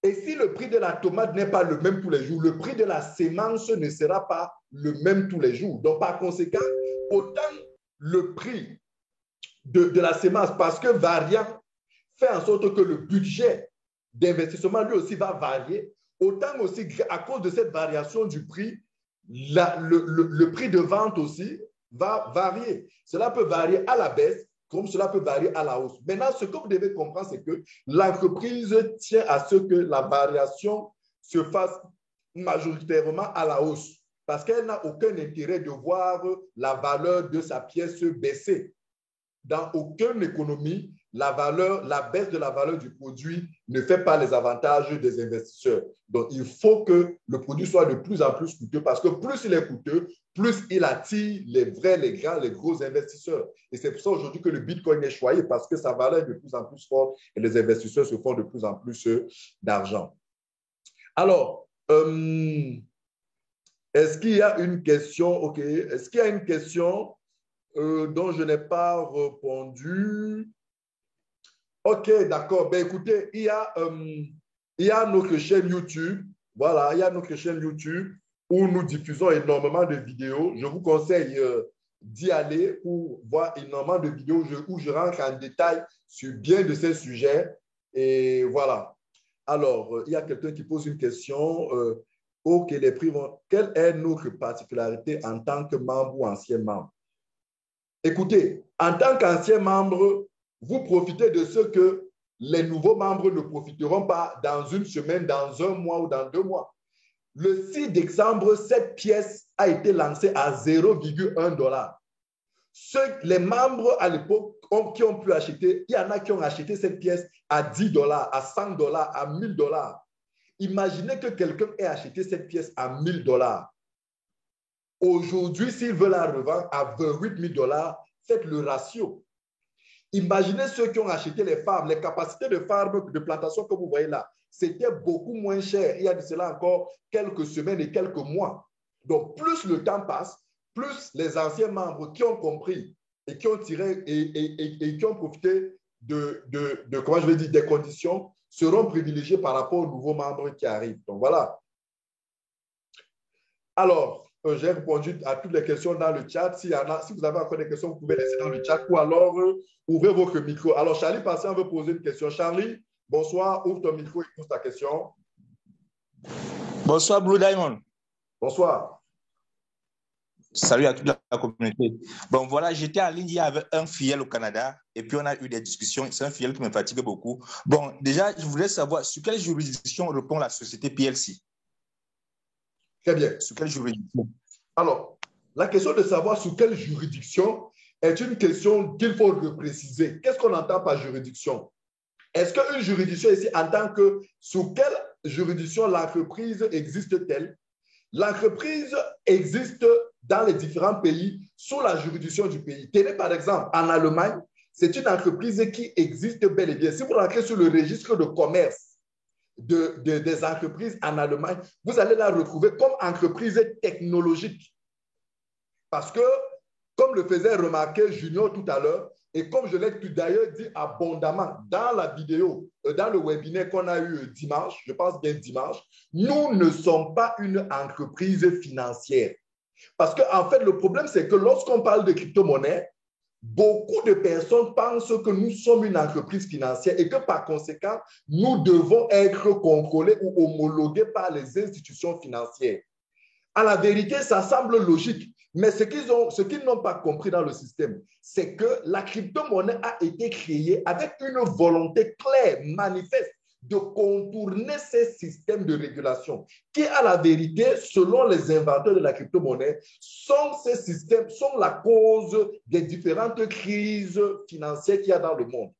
Et si le prix de la tomate n'est pas le même tous les jours, le prix de la sémence ne sera pas le même tous les jours. Donc, par conséquent, autant le prix de la sémence, parce que variant, fait en sorte que le budget d'investissement, lui aussi, va varier, autant aussi, à cause de cette variation du prix, le prix de vente aussi va varier. Cela peut varier à la baisse, comme cela peut varier à la hausse. Maintenant, ce que vous devez comprendre, c'est que l'entreprise tient à ce que la variation se fasse majoritairement à la hausse, parce qu'elle n'a aucun intérêt de voir la valeur de sa pièce baisser. Dans aucune économie, la baisse de la valeur du produit ne fait pas les avantages des investisseurs. Donc, il faut que le produit soit de plus en plus coûteux parce que plus il est coûteux, plus il attire les vrais, les grands, les gros investisseurs. Et c'est pour ça aujourd'hui que le Bitcoin est choyé parce que sa valeur est de plus en plus forte et les investisseurs se font de plus en plus d'argent. Alors, est-ce qu'il y a une question? OK. Est-ce qu'il y a une question dont je n'ai pas répondu? OK, d'accord. Ben, écoutez, il y a notre chaîne YouTube. Voilà, il y a notre chaîne YouTube où nous diffusons énormément de vidéos. Je vous conseille d'y aller pour voir énormément de vidéos où je rentre en détail sur bien de ces sujets. Et voilà. Alors, il y a quelqu'un qui pose une question. OK, les prix vont… Quelle est notre particularité en tant que membre ou ancien membre? Écoutez, en tant qu'ancien membre, vous profitez de ce que les nouveaux membres ne profiteront pas dans une semaine, dans un mois ou dans 2 mois. Le 6 décembre, cette pièce a été lancée à 0,1 $. Les membres à l'époque qui ont pu acheter, il y en a qui ont acheté cette pièce à 10 $, à 100 $, à 1000 $. Imaginez que quelqu'un ait acheté cette pièce à 1000 $. Aujourd'hui, s'il veut la revendre à 28 000 $, faites le ratio. Imaginez ceux qui ont acheté les farms, les capacités de farm de plantation que vous voyez là. C'était beaucoup moins cher. Il y a de cela encore quelques semaines et quelques mois. Donc, plus le temps passe, plus les anciens membres qui ont compris et qui ont tiré et qui ont profité comment je vais dire, des conditions seront privilégiés par rapport aux nouveaux membres qui arrivent. Donc, voilà. Alors, j'ai répondu à toutes les questions dans le chat. Si vous avez encore des questions, vous pouvez laisser dans le chat ou alors ouvrez votre micro. Alors, Charlie Patient veut poser une question. Charlie, bonsoir. Ouvre ton micro et pose ta question. Bonsoir, Blue Diamond. Bonsoir. Salut à toute la communauté. Bon, voilà, j'étais en ligne hier avec un filleul au Canada et puis on a eu des discussions. C'est un filleul qui me fatigue beaucoup. Bon, déjà, je voulais savoir sur quelle juridiction répond la société PLC. Très bien. Sur quelle juridiction? Alors, la question de savoir sur quelle juridiction est une question qu'il faut repréciser. Qu'est-ce qu'on entend par juridiction? Est-ce qu'une juridiction ici, en tant que sous quelle juridiction l'entreprise existe-t-elle? L'entreprise existe dans les différents pays sous la juridiction du pays. Tenez par exemple, en Allemagne, c'est une entreprise qui existe bel et bien. Si vous rentrez sur le registre de commerce des entreprises en Allemagne, vous allez la retrouver comme entreprise technologique. Parce que, comme le faisait remarquer Junior tout à l'heure, et comme je l'ai d'ailleurs dit abondamment dans la vidéo, dans le webinaire qu'on a eu dimanche, je pense bien dimanche, nous ne sommes pas une entreprise financière. Parce qu'en fait, le problème, c'est que lorsqu'on parle de crypto-monnaie, beaucoup de personnes pensent que nous sommes une entreprise financière et que par conséquent, nous devons être contrôlés ou homologués par les institutions financières. À la vérité, ça semble logique. Mais ce qu'ils n'ont pas compris dans le système, c'est que la crypto-monnaie a été créée avec une volonté claire, manifeste, de contourner ces systèmes de régulation qui, à la vérité, selon les inventeurs de la crypto-monnaie, ces systèmes sont la cause des différentes crises financières qu'il y a dans le monde.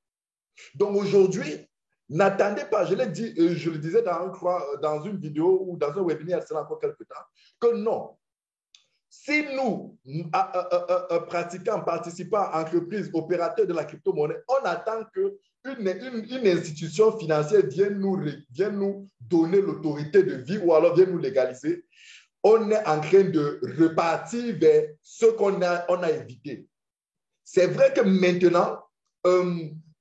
Donc aujourd'hui, n'attendez pas, je l'ai dit, je le disais dans une vidéo ou dans un webinaire, c'est encore quelques temps, que non. Si nous, pratiquants, participants, entreprises, opérateurs de la crypto-monnaie, on attend qu'une institution financière vienne nous donner l'autorité de vie ou alors vienne nous légaliser, on est en train de repartir vers ce qu'on a évité. C'est vrai que maintenant,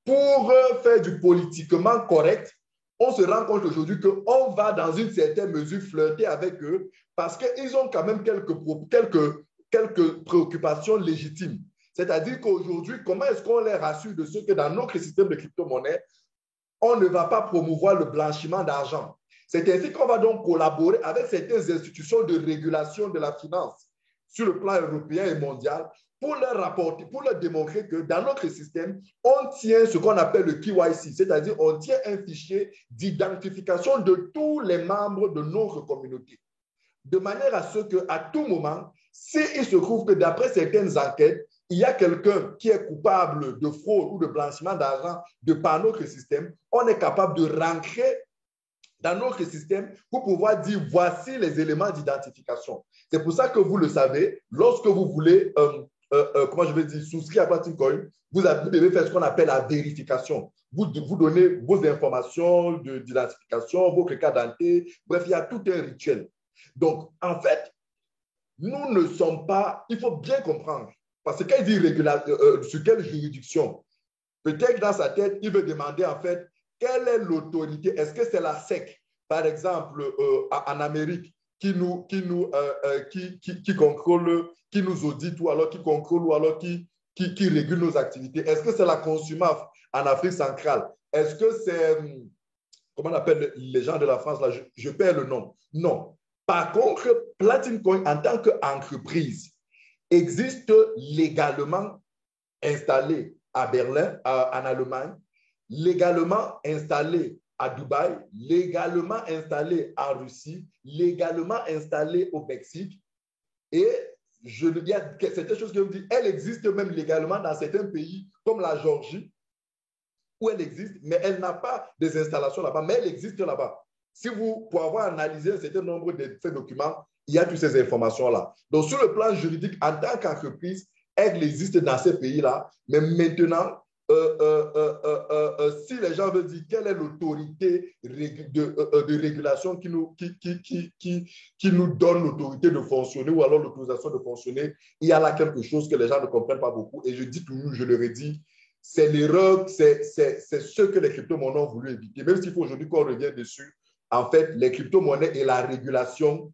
pour faire du politiquement correct, on se rend compte aujourd'hui qu'on va dans une certaine mesure flirter avec eux parce qu'ils ont quand même quelques préoccupations légitimes. C'est-à-dire qu'aujourd'hui, comment est-ce qu'on les rassure de ce que dans notre système de crypto-monnaie, on ne va pas promouvoir le blanchiment d'argent? C'est ainsi qu'on va donc collaborer avec certaines institutions de régulation de la finance sur le plan européen et mondial pour leur rapporter, pour leur démontrer que dans notre système, on tient ce qu'on appelle le KYC, c'est-à-dire on tient un fichier d'identification de tous les membres de notre communauté. De manière à ce qu'à tout moment, s'il se trouve que d'après certaines enquêtes, il y a quelqu'un qui est coupable de fraude ou de blanchiment d'argent de par notre système, on est capable de rentrer dans notre système pour pouvoir dire voici les éléments d'identification. C'est pour ça que vous le savez, lorsque vous voulez souscrire à Platin Coin, vous devez faire ce qu'on appelle la vérification. Vous donnez vos informations d'identification, vos carte d'identité, bref, il y a tout un rituel. Donc, en fait, nous ne sommes pas, il faut bien comprendre, parce que quand il dit sur quelle juridiction, peut-être dans sa tête, il veut demander en fait, quelle est l'autorité? Est-ce que c'est la SEC, par exemple, en Amérique, qui contrôle, qui nous audite ou alors qui contrôle ou alors qui régule nos activités? Est-ce que c'est la Consumaf en Afrique centrale? Est-ce que c'est, comment on appelle les gens de la France là? Je perds le nom. Non. Par contre, Platin Coin, en tant qu'entreprise, existe légalement installée à Berlin, en Allemagne, légalement installé à Dubaï, légalement installé en Russie, légalement installé au Mexique. Et je veux dire, c'est quelque chose que je me dis, elle existe même légalement dans certains pays comme la Géorgie, où elle existe, mais elle n'a pas des installations là-bas, mais elle existe là-bas. Si vous, pour avoir analysé un certain nombre de ces documents, il y a toutes ces informations-là. Donc, sur le plan juridique, en tant qu'entreprise, elle existe dans ces pays-là, mais maintenant, si les gens veulent dire quelle est l'autorité de régulation qui nous donne l'autorité de fonctionner ou alors l'autorisation de fonctionner, il y a là quelque chose que les gens ne comprennent pas beaucoup. Et je dis toujours, je le redis, c'est l'erreur, c'est ce que les crypto-monnaies ont voulu éviter. Même s'il faut aujourd'hui qu'on revienne dessus, en fait, les crypto-monnaies et la régulation,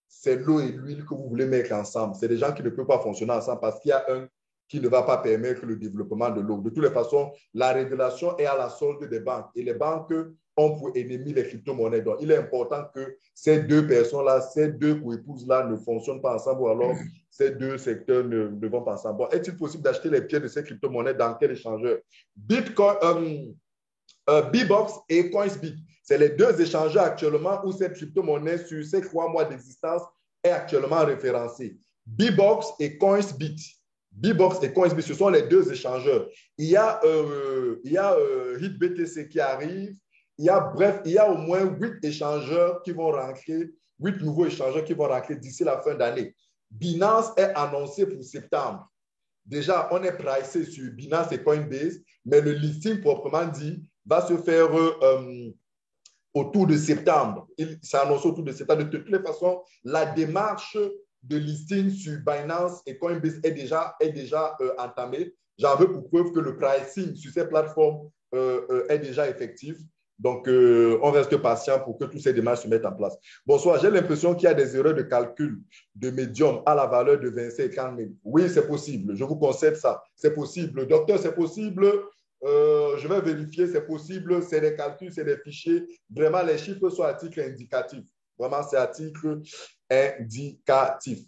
c'est l'eau et l'huile que vous voulez mettre ensemble. C'est des gens qui ne peuvent pas fonctionner ensemble parce qu'il y a un qui ne va pas permettre le développement de l'eau. De toutes les façons, la régulation est à la solde des banques et les banques ont pour ennemis les crypto-monnaies. Donc, il est important que ces deux personnes-là, ces deux co-épouses-là ne fonctionnent pas ensemble ou alors ces deux secteurs ne vont pas ensemble. Bon, est-il possible d'acheter les pieds de ces crypto-monnaies dans quel échangeur? Bitcoin, Bbox et Coinsbit. C'est les deux échangeurs actuellement où cette crypto-monnaie, sur ces 3 mois d'existence, est actuellement référencée. Bbox et Coinsbit. Bbox et Coinsbit, ce sont les deux échangeurs. Il y a HitBTC qui arrive. Il y a au moins 8 échangeurs qui vont rentrer, 8 nouveaux échangeurs qui vont rentrer d'ici la fin d'année. Binance est annoncé pour septembre. Déjà, on est pricé sur Binance et Coinbase, mais le listing proprement dit va se faire autour de septembre. Il s'est annoncé autour de septembre. De toutes les façons, la démarche de listing sur Binance et Coinbase est déjà entamée. J'en veux pour preuve que le pricing sur ces plateformes est déjà effectif. Donc, on reste patient pour que toutes ces démarches se mettent en place. Bonsoir, j'ai l'impression qu'il y a des erreurs de calcul de médium à la valeur de 25 et 30 000. Oui, c'est possible. Je vous concède ça. C'est possible. Docteur, c'est possible. Je vais vérifier, c'est possible. C'est des calculs, c'est des fichiers. Vraiment, les chiffres sont à titre indicatif. Vraiment, c'est à titre indicatif.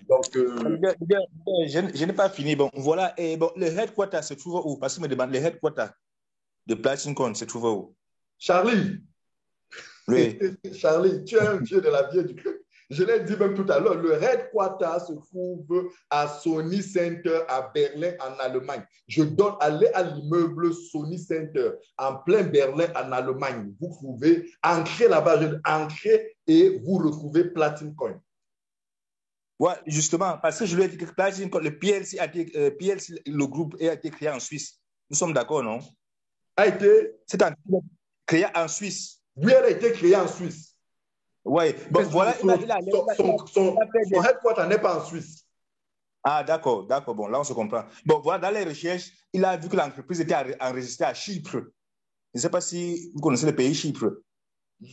Donc, je n'ai pas fini. Bon, voilà. Et bon, le headquarter se trouve où? Parce que me demande, le headquarter de PlatchingCoin se trouve où? Charlie, Oui. Charlie, tu es un vieux de la vieille du club. Je l'ai dit même tout à l'heure, le headquarter se trouve à Sony Center à Berlin, en Allemagne. Allez à l'immeuble Sony Center en plein Berlin, en Allemagne. Vous pouvez entrer là-bas, entrer et vous retrouvez PlatingCoin. Ouais, justement, parce que je lui ai dit que PlatingCoin, le PLC, PLC, le groupe a été créé en Suisse. Nous sommes d'accord, non? C'est créé en Suisse. Oui, elle a été créée en Suisse. Oui, bon, voilà. Son headquarter n'est pas en Suisse. Ah, d'accord, bon, là on se comprend. Bon, voilà, dans les recherches, il a vu que l'entreprise était enregistrée à Chypre. Je ne sais pas si vous connaissez le pays Chypre.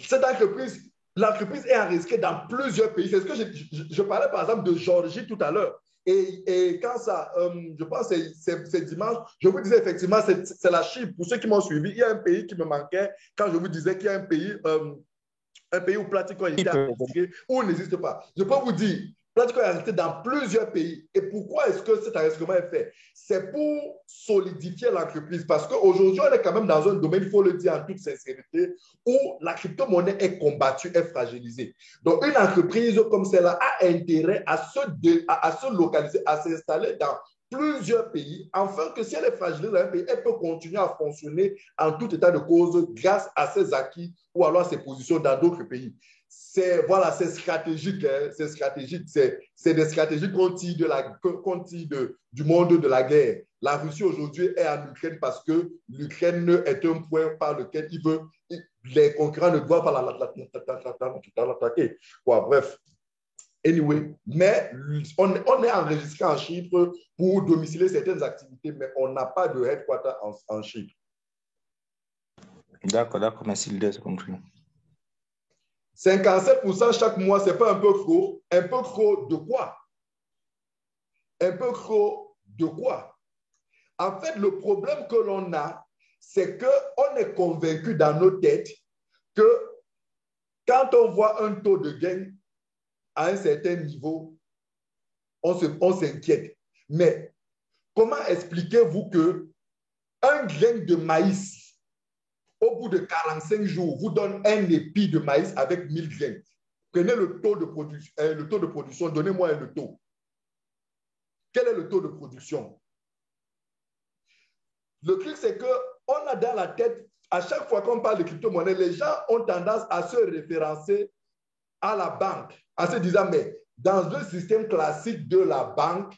Cette entreprise, l'entreprise est enregistrée dans plusieurs pays. C'est ce que je parlais par exemple de Géorgie tout à l'heure. Et quand ça, je pense que c'est dimanche, je vous disais effectivement, c'est la Chypre. Pour ceux qui m'ont suivi, il y a un pays qui me manquait quand je vous disais qu'il y a un pays où PlatingCoin était enregistré, où il n'existe pas. Je peux vous dire, PlatingCoin est enregistré dans plusieurs pays. Et pourquoi est-ce que cet enregistrement est fait? C'est pour solidifier l'entreprise. Parce qu'aujourd'hui, on est quand même dans un domaine, il faut le dire en toute sincérité, où la crypto-monnaie est combattue, est fragilisée. Donc, une entreprise comme celle-là a intérêt à se localiser, à s'installer dans plusieurs pays, afin que si elle est fragilisée dans un pays, elle peut continuer à fonctionner en tout état de cause grâce à ses acquis ou alors à ses positions dans d'autres pays. C'est stratégique, hein, c'est stratégique, c'est des stratégies qu'on tire du monde de la guerre. La Russie aujourd'hui est en Ukraine parce que l'Ukraine est un point par lequel les concurrents ne doivent pas l'attaquer. Bref. Anyway, mais on est enregistré en Chypre pour domicilier certaines activités, mais on n'a pas de headquarter en Chypre. D'accord, merci, j'ai compris. 57% chaque mois, c'est pas un peu trop? Un peu trop de quoi? Un peu trop de quoi? En fait, le problème que l'on a, c'est qu'on est convaincu dans nos têtes que quand on voit un taux de gain à un certain niveau, on s'inquiète. Mais comment expliquez-vous qu'un grain de maïs, au bout de 45 jours, vous donne un épi de maïs avec 1000 grains? Prenez le taux de production, donnez-moi le taux. Quel est le taux de production? Le truc, c'est qu'on a dans la tête, à chaque fois qu'on parle de crypto-monnaie, les gens ont tendance à se référencer à la banque, en se disant, mais dans le système classique de la banque,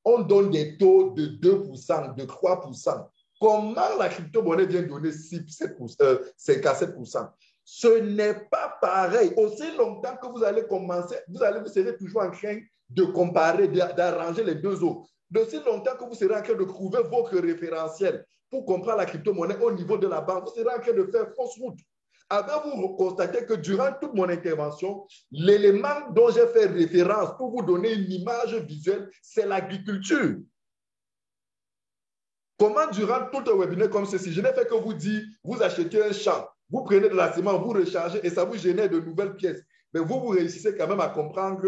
on donne des taux de 2%, de 3%. Comment la crypto-monnaie vient donner 57%? Ce n'est pas pareil. Aussi longtemps que vous allez commencer, vous serez toujours en train de comparer, d'arranger les deux autres. D'aussi longtemps que vous serez en train de trouver votre référentiel pour comprendre la crypto-monnaie au niveau de la banque, vous serez en train de faire fausse route. Avez-vous constaté que durant toute mon intervention, l'élément dont j'ai fait référence pour vous donner une image visuelle, c'est l'agriculture. Comment durant tout un webinaire comme ceci, je n'ai fait que vous dire, vous achetez un champ, vous prenez de la ciment, vous rechargez et ça vous génère de nouvelles pièces. Mais vous réussissez quand même à comprendre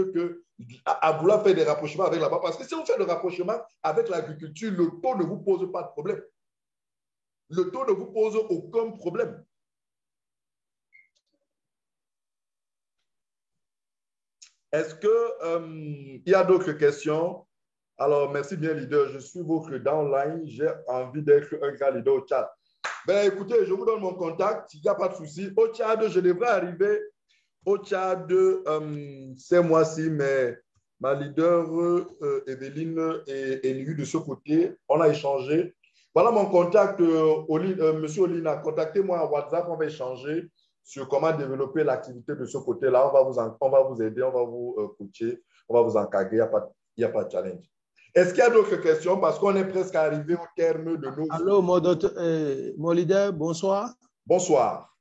à vouloir faire des rapprochements avec la banque. Parce que si vous faites le rapprochement avec l'agriculture, le taux ne vous pose pas de problème. Le taux ne vous pose aucun problème. Est-ce qu'il y a d'autres questions? Alors, merci bien, leader. Je suis votre downline. J'ai envie d'être un grand leader au Tchad. Ben, écoutez, je vous donne mon contact. Il n'y a pas de souci. Au Tchad, je devrais arriver au Tchad ces mois-ci, mais ma leader, Evelyne, est élue de ce côté. On a échangé. Voilà mon contact, Monsieur Olina. Contactez-moi en WhatsApp. On va échanger sur comment développer l'activité de ce côté-là. On va vous aider, on va vous coacher, on va vous encadrer. Il n'y a pas de challenge. Est-ce qu'il y a d'autres questions? Parce qu'on est presque arrivé au terme de nos... Allô, mon leader, bonsoir. Bonsoir.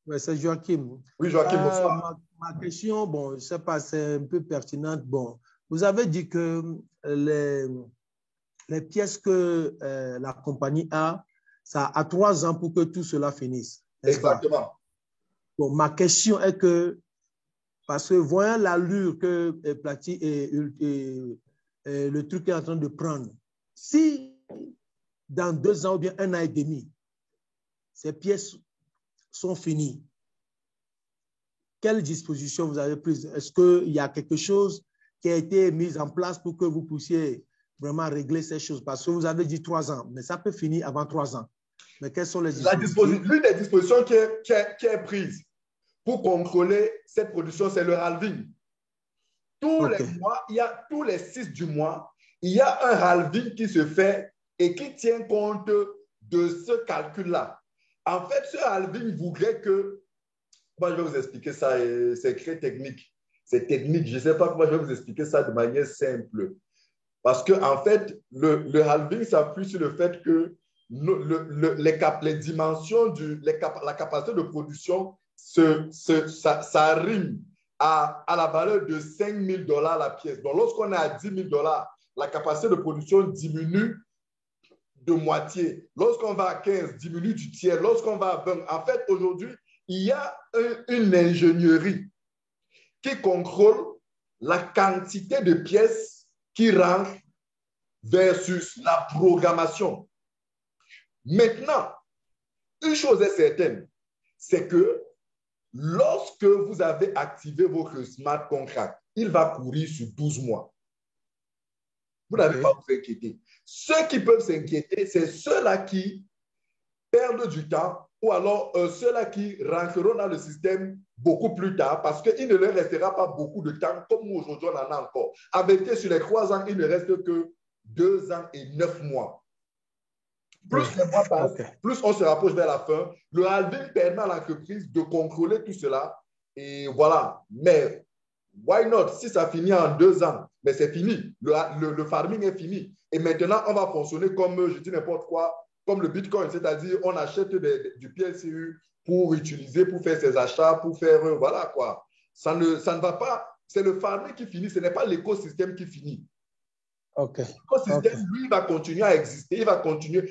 Ouais, c'est Joachim. Oui, Joachim, bonsoir. Ma question, bon, je ne sais pas, c'est un peu pertinente. Bon, vous avez dit que les pièces que la compagnie a, ça a 3 ans pour que tout cela finisse. Exactement. Bon, ma question est que, parce que voyant l'allure que le truc est en train de prendre, si dans 2 ans ou bien 1 an et demi, ces pièces sont finies, quelles dispositions vous avez prises? Est-ce qu'il y a quelque chose qui a été mis en place pour que vous puissiez vraiment régler ces choses? Parce que vous avez dit 3 ans, mais ça peut finir avant 3 ans. Mais quelles sont les dispositions? L'une des dispositions qui est prise pour contrôler cette production, c'est le halving. Tous les mois, tous les 6 du mois, il y a un halving qui se fait et qui tient compte de ce calcul-là. En fait, ce halving voudrait que, moi je vais vous expliquer ça, c'est très technique. C'est technique, je ne sais pas comment je vais vous expliquer ça de manière simple. Parce que en fait, le halving s'appuie sur le fait que les dimensions, la capacité de production, ça rime à la valeur de $5 000 la pièce. Donc, lorsqu'on est à $10 000, la capacité de production diminue de moitié. Lorsqu'on va à 15, diminue du tiers. Lorsqu'on va à 20, en fait, aujourd'hui, il y a une ingénierie qui contrôle la quantité de pièces qui rentrent versus la programmation. Maintenant, une chose est certaine, c'est que lorsque vous avez activé votre smart contract, il va courir sur 12 mois. Vous n'avez pas à vous inquiéter. Ceux qui peuvent s'inquiéter, c'est ceux-là qui perdent du temps ou alors ceux-là qui rentreront dans le système beaucoup plus tard parce qu'il ne leur restera pas beaucoup de temps comme aujourd'hui on en a encore. En vérité, sur les 3 ans, il ne reste que 2 ans et 9 mois. Plus les mois passent, plus on se rapproche vers la fin. Le halving permet à l'entreprise de contrôler tout cela. Et voilà. Mais why not? Si ça finit en 2 ans, mais c'est fini. Le farming est fini. Et maintenant, on va fonctionner comme, je dis n'importe quoi, comme le Bitcoin. C'est-à-dire, on achète du PSU pour utiliser, pour faire ses achats, pour faire, voilà quoi. Ça ne va pas. C'est le farming qui finit. Ce n'est pas l'écosystème qui finit. L'écosystème, lui, il va continuer à exister, il va continuer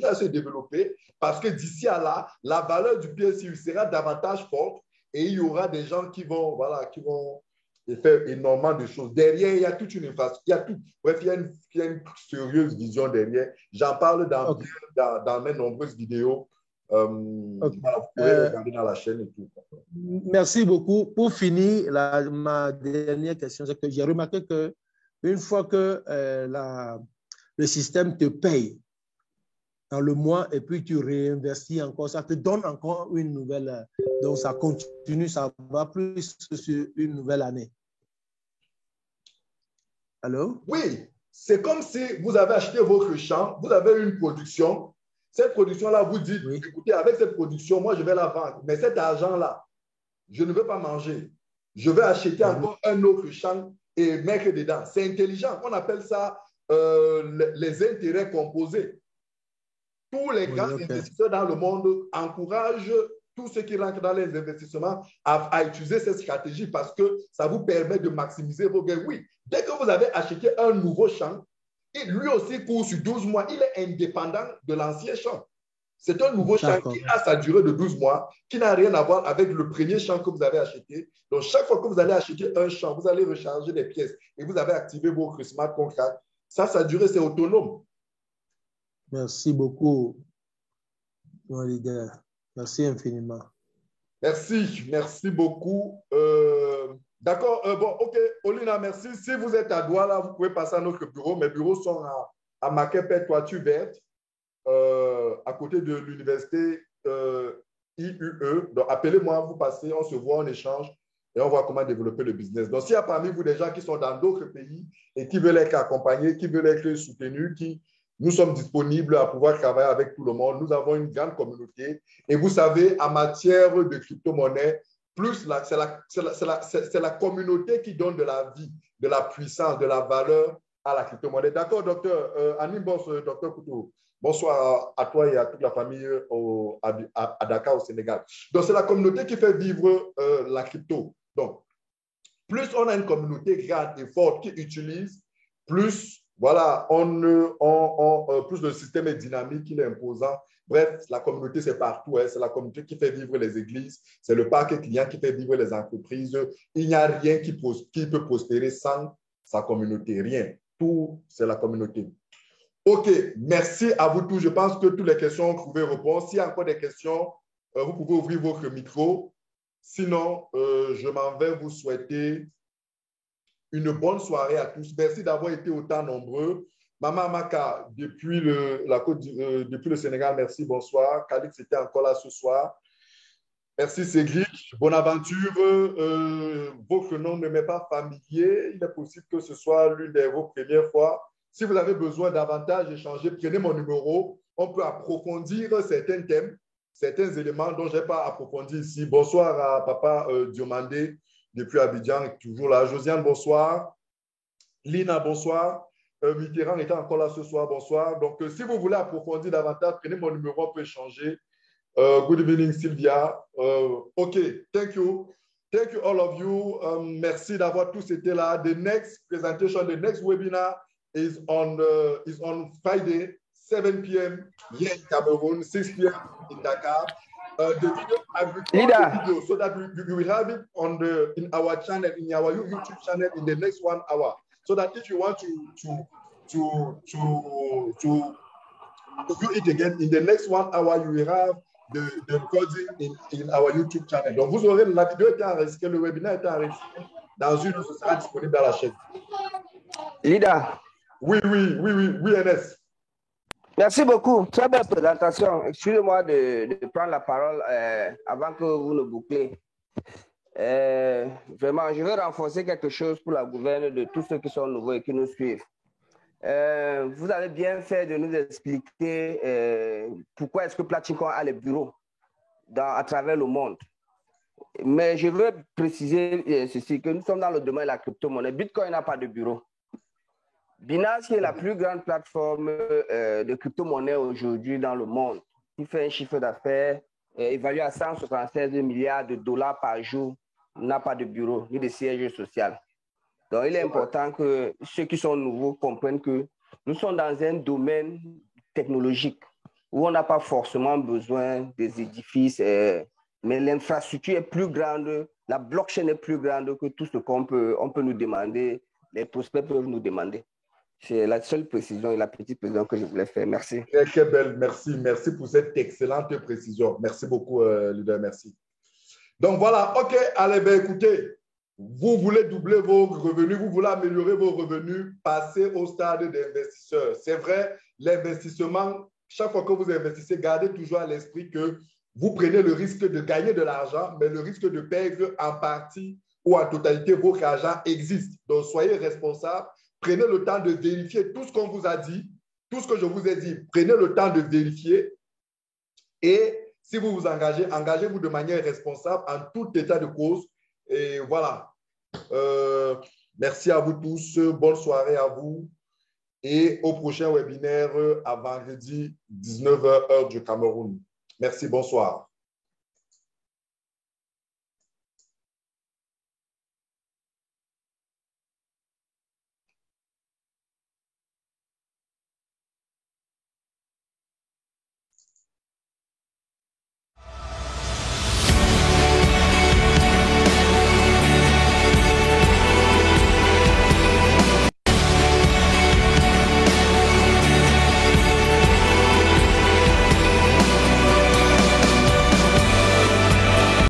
à se développer parce que d'ici à là, la valeur du PSU sera davantage forte et il y aura des gens qui vont faire énormément de choses. Derrière, il y a toute une infrastructure, il y a une sérieuse vision derrière. J'en parle dans mes nombreuses vidéos. Vous pouvez regarder dans la chaîne et tout. Merci beaucoup. Pour finir, ma dernière question, c'est que j'ai remarqué que une fois que le système te paye dans le mois et puis tu réinvestis encore, ça te donne encore une nouvelle. Donc, ça continue, ça va plus sur une nouvelle année. Allô? Oui, c'est comme si vous avez acheté votre champ, vous avez une production. Cette production-là, vous dites, écoutez, avec cette production, moi, je vais la vendre. Mais cet argent-là, je ne veux pas manger. Je vais acheter encore un autre champ et mettre dedans. C'est intelligent. On appelle ça les intérêts composés. Tous les grands investisseurs dans le monde encouragent tous ceux qui rentrent dans les investissements à utiliser cette stratégie parce que ça vous permet de maximiser vos gains. Oui, dès que vous avez acheté un nouveau champ, et lui aussi court sur 12 mois, il est indépendant de l'ancien champ. C'est un nouveau champ qui a sa durée de 12 mois, qui n'a rien à voir avec le premier champ que vous avez acheté. Donc, chaque fois que vous allez acheter un champ, vous allez recharger des pièces et vous avez activé votre smart contract. Ça, sa durée, c'est autonome. Merci beaucoup, mon leader. Merci infiniment. Merci beaucoup. D'accord, bon, ok, Olina, merci. Si vous êtes à Douala, vous pouvez passer à notre bureau. Mes bureaux sont à Maquepet, Toiture Verte. À côté de l'université IUE. Donc, appelez-moi, vous passez, on se voit, on échange et on voit comment développer le business. Donc, s'il y a parmi vous des gens qui sont dans d'autres pays et qui veulent être accompagnés, qui veulent être soutenus, nous sommes disponibles à pouvoir travailler avec tout le monde. Nous avons une grande communauté. Et vous savez, en matière de crypto-monnaie, c'est la communauté qui donne de la vie, de la puissance, de la valeur à la crypto-monnaie. D'accord, docteur Anim Boss, docteur Couteau. Bonsoir à toi et à toute la famille à Dakar, au Sénégal. Donc, c'est la communauté qui fait vivre la crypto. Donc, plus on a une communauté grande et forte qui utilise, plus, voilà, plus le système est dynamique, il est imposant Bref, la communauté, c'est partout. Hein. C'est la communauté qui fait vivre les églises. C'est le parc client qui fait vivre les entreprises. Il n'y a rien qui peut prospérer sans sa communauté. Rien. Tout, c'est la communauté. OK. Merci à vous tous. Je pense que toutes les questions ont trouvé réponse. S'il y a encore des questions, vous pouvez ouvrir votre micro. Sinon, je m'en vais vous souhaiter une bonne soirée à tous. Merci d'avoir été autant nombreux. Maman Maka, depuis depuis le Sénégal, merci, bonsoir. Calix était encore là ce soir. Merci Cédric, bonne aventure. Votre nom ne m'est pas familier. Il est possible que ce soit l'une de vos premières fois. Si vous avez besoin davantage d'échanger, prenez mon numéro. On peut approfondir certains thèmes, certains éléments dont je n'ai pas approfondi ici. Bonsoir à Papa Diomandé depuis Abidjan, toujours là. Josiane, bonsoir. Lina, bonsoir. Mitterrand est encore là ce soir, bonsoir. Donc, si vous voulez approfondir davantage, prenez mon numéro, on peut échanger. Good evening, Sylvia. OK, thank you. Thank you, all of you. Merci d'avoir tous été là. The next presentation, the next webinar is on Friday, 7 p.m. here in Cameroon, 6 p.m. in Dakar. The video, I record the video so that we will have it in our channel, in our YouTube channel in the next 1 hour. So that if you want to view it again, in the next 1 hour, you will have the recording in our YouTube channel. Donc, vous aurez la vidéo est enregistrée, le webinaire est enregistré dans une, ce sera disponible dans la chaîne. Lida. Oui, NS. Merci beaucoup. Très belle présentation. Excusez-moi de prendre la parole avant que vous ne bouclez. Vraiment, je veux renforcer quelque chose pour la gouverne de tous ceux qui sont nouveaux et qui nous suivent. Vous avez bien fait de nous expliquer pourquoi est-ce que Platchincoin a les bureaux à travers le monde. Mais je veux préciser ceci, que nous sommes dans le domaine de la crypto-monnaie. Bitcoin n'a pas de bureau. Binance, qui est la plus grande plateforme de crypto-monnaie aujourd'hui dans le monde, qui fait un chiffre d'affaires évalué à 176 milliards de dollars par jour, n'a pas de bureau ni de siège social. Donc, il est important que ceux qui sont nouveaux comprennent que nous sommes dans un domaine technologique où on n'a pas forcément besoin des édifices, mais l'infrastructure est plus grande, la blockchain est plus grande que tout ce qu'on peut nous demander, les prospects peuvent nous demander. C'est la seule précision et la petite précision que je voulais faire. Merci. Très belle, merci. Merci pour cette excellente précision. Merci beaucoup, leader. Merci. Donc voilà, OK, allez, ben écoutez, vous voulez doubler vos revenus, vous voulez améliorer vos revenus, passez au stade d'investisseur. C'est vrai, l'investissement, chaque fois que vous investissez, gardez toujours à l'esprit que vous prenez le risque de gagner de l'argent, mais le risque de perdre en partie ou en totalité votre argent existe. Donc, soyez responsable. Prenez le temps de vérifier tout ce qu'on vous a dit, tout ce que je vous ai dit. Prenez le temps de vérifier et si vous vous engagez, engagez-vous de manière responsable en tout état de cause. Et voilà. Merci à vous tous. Bonne soirée à vous. Et au prochain webinaire à vendredi 19h heure du Cameroun. Merci, bonsoir.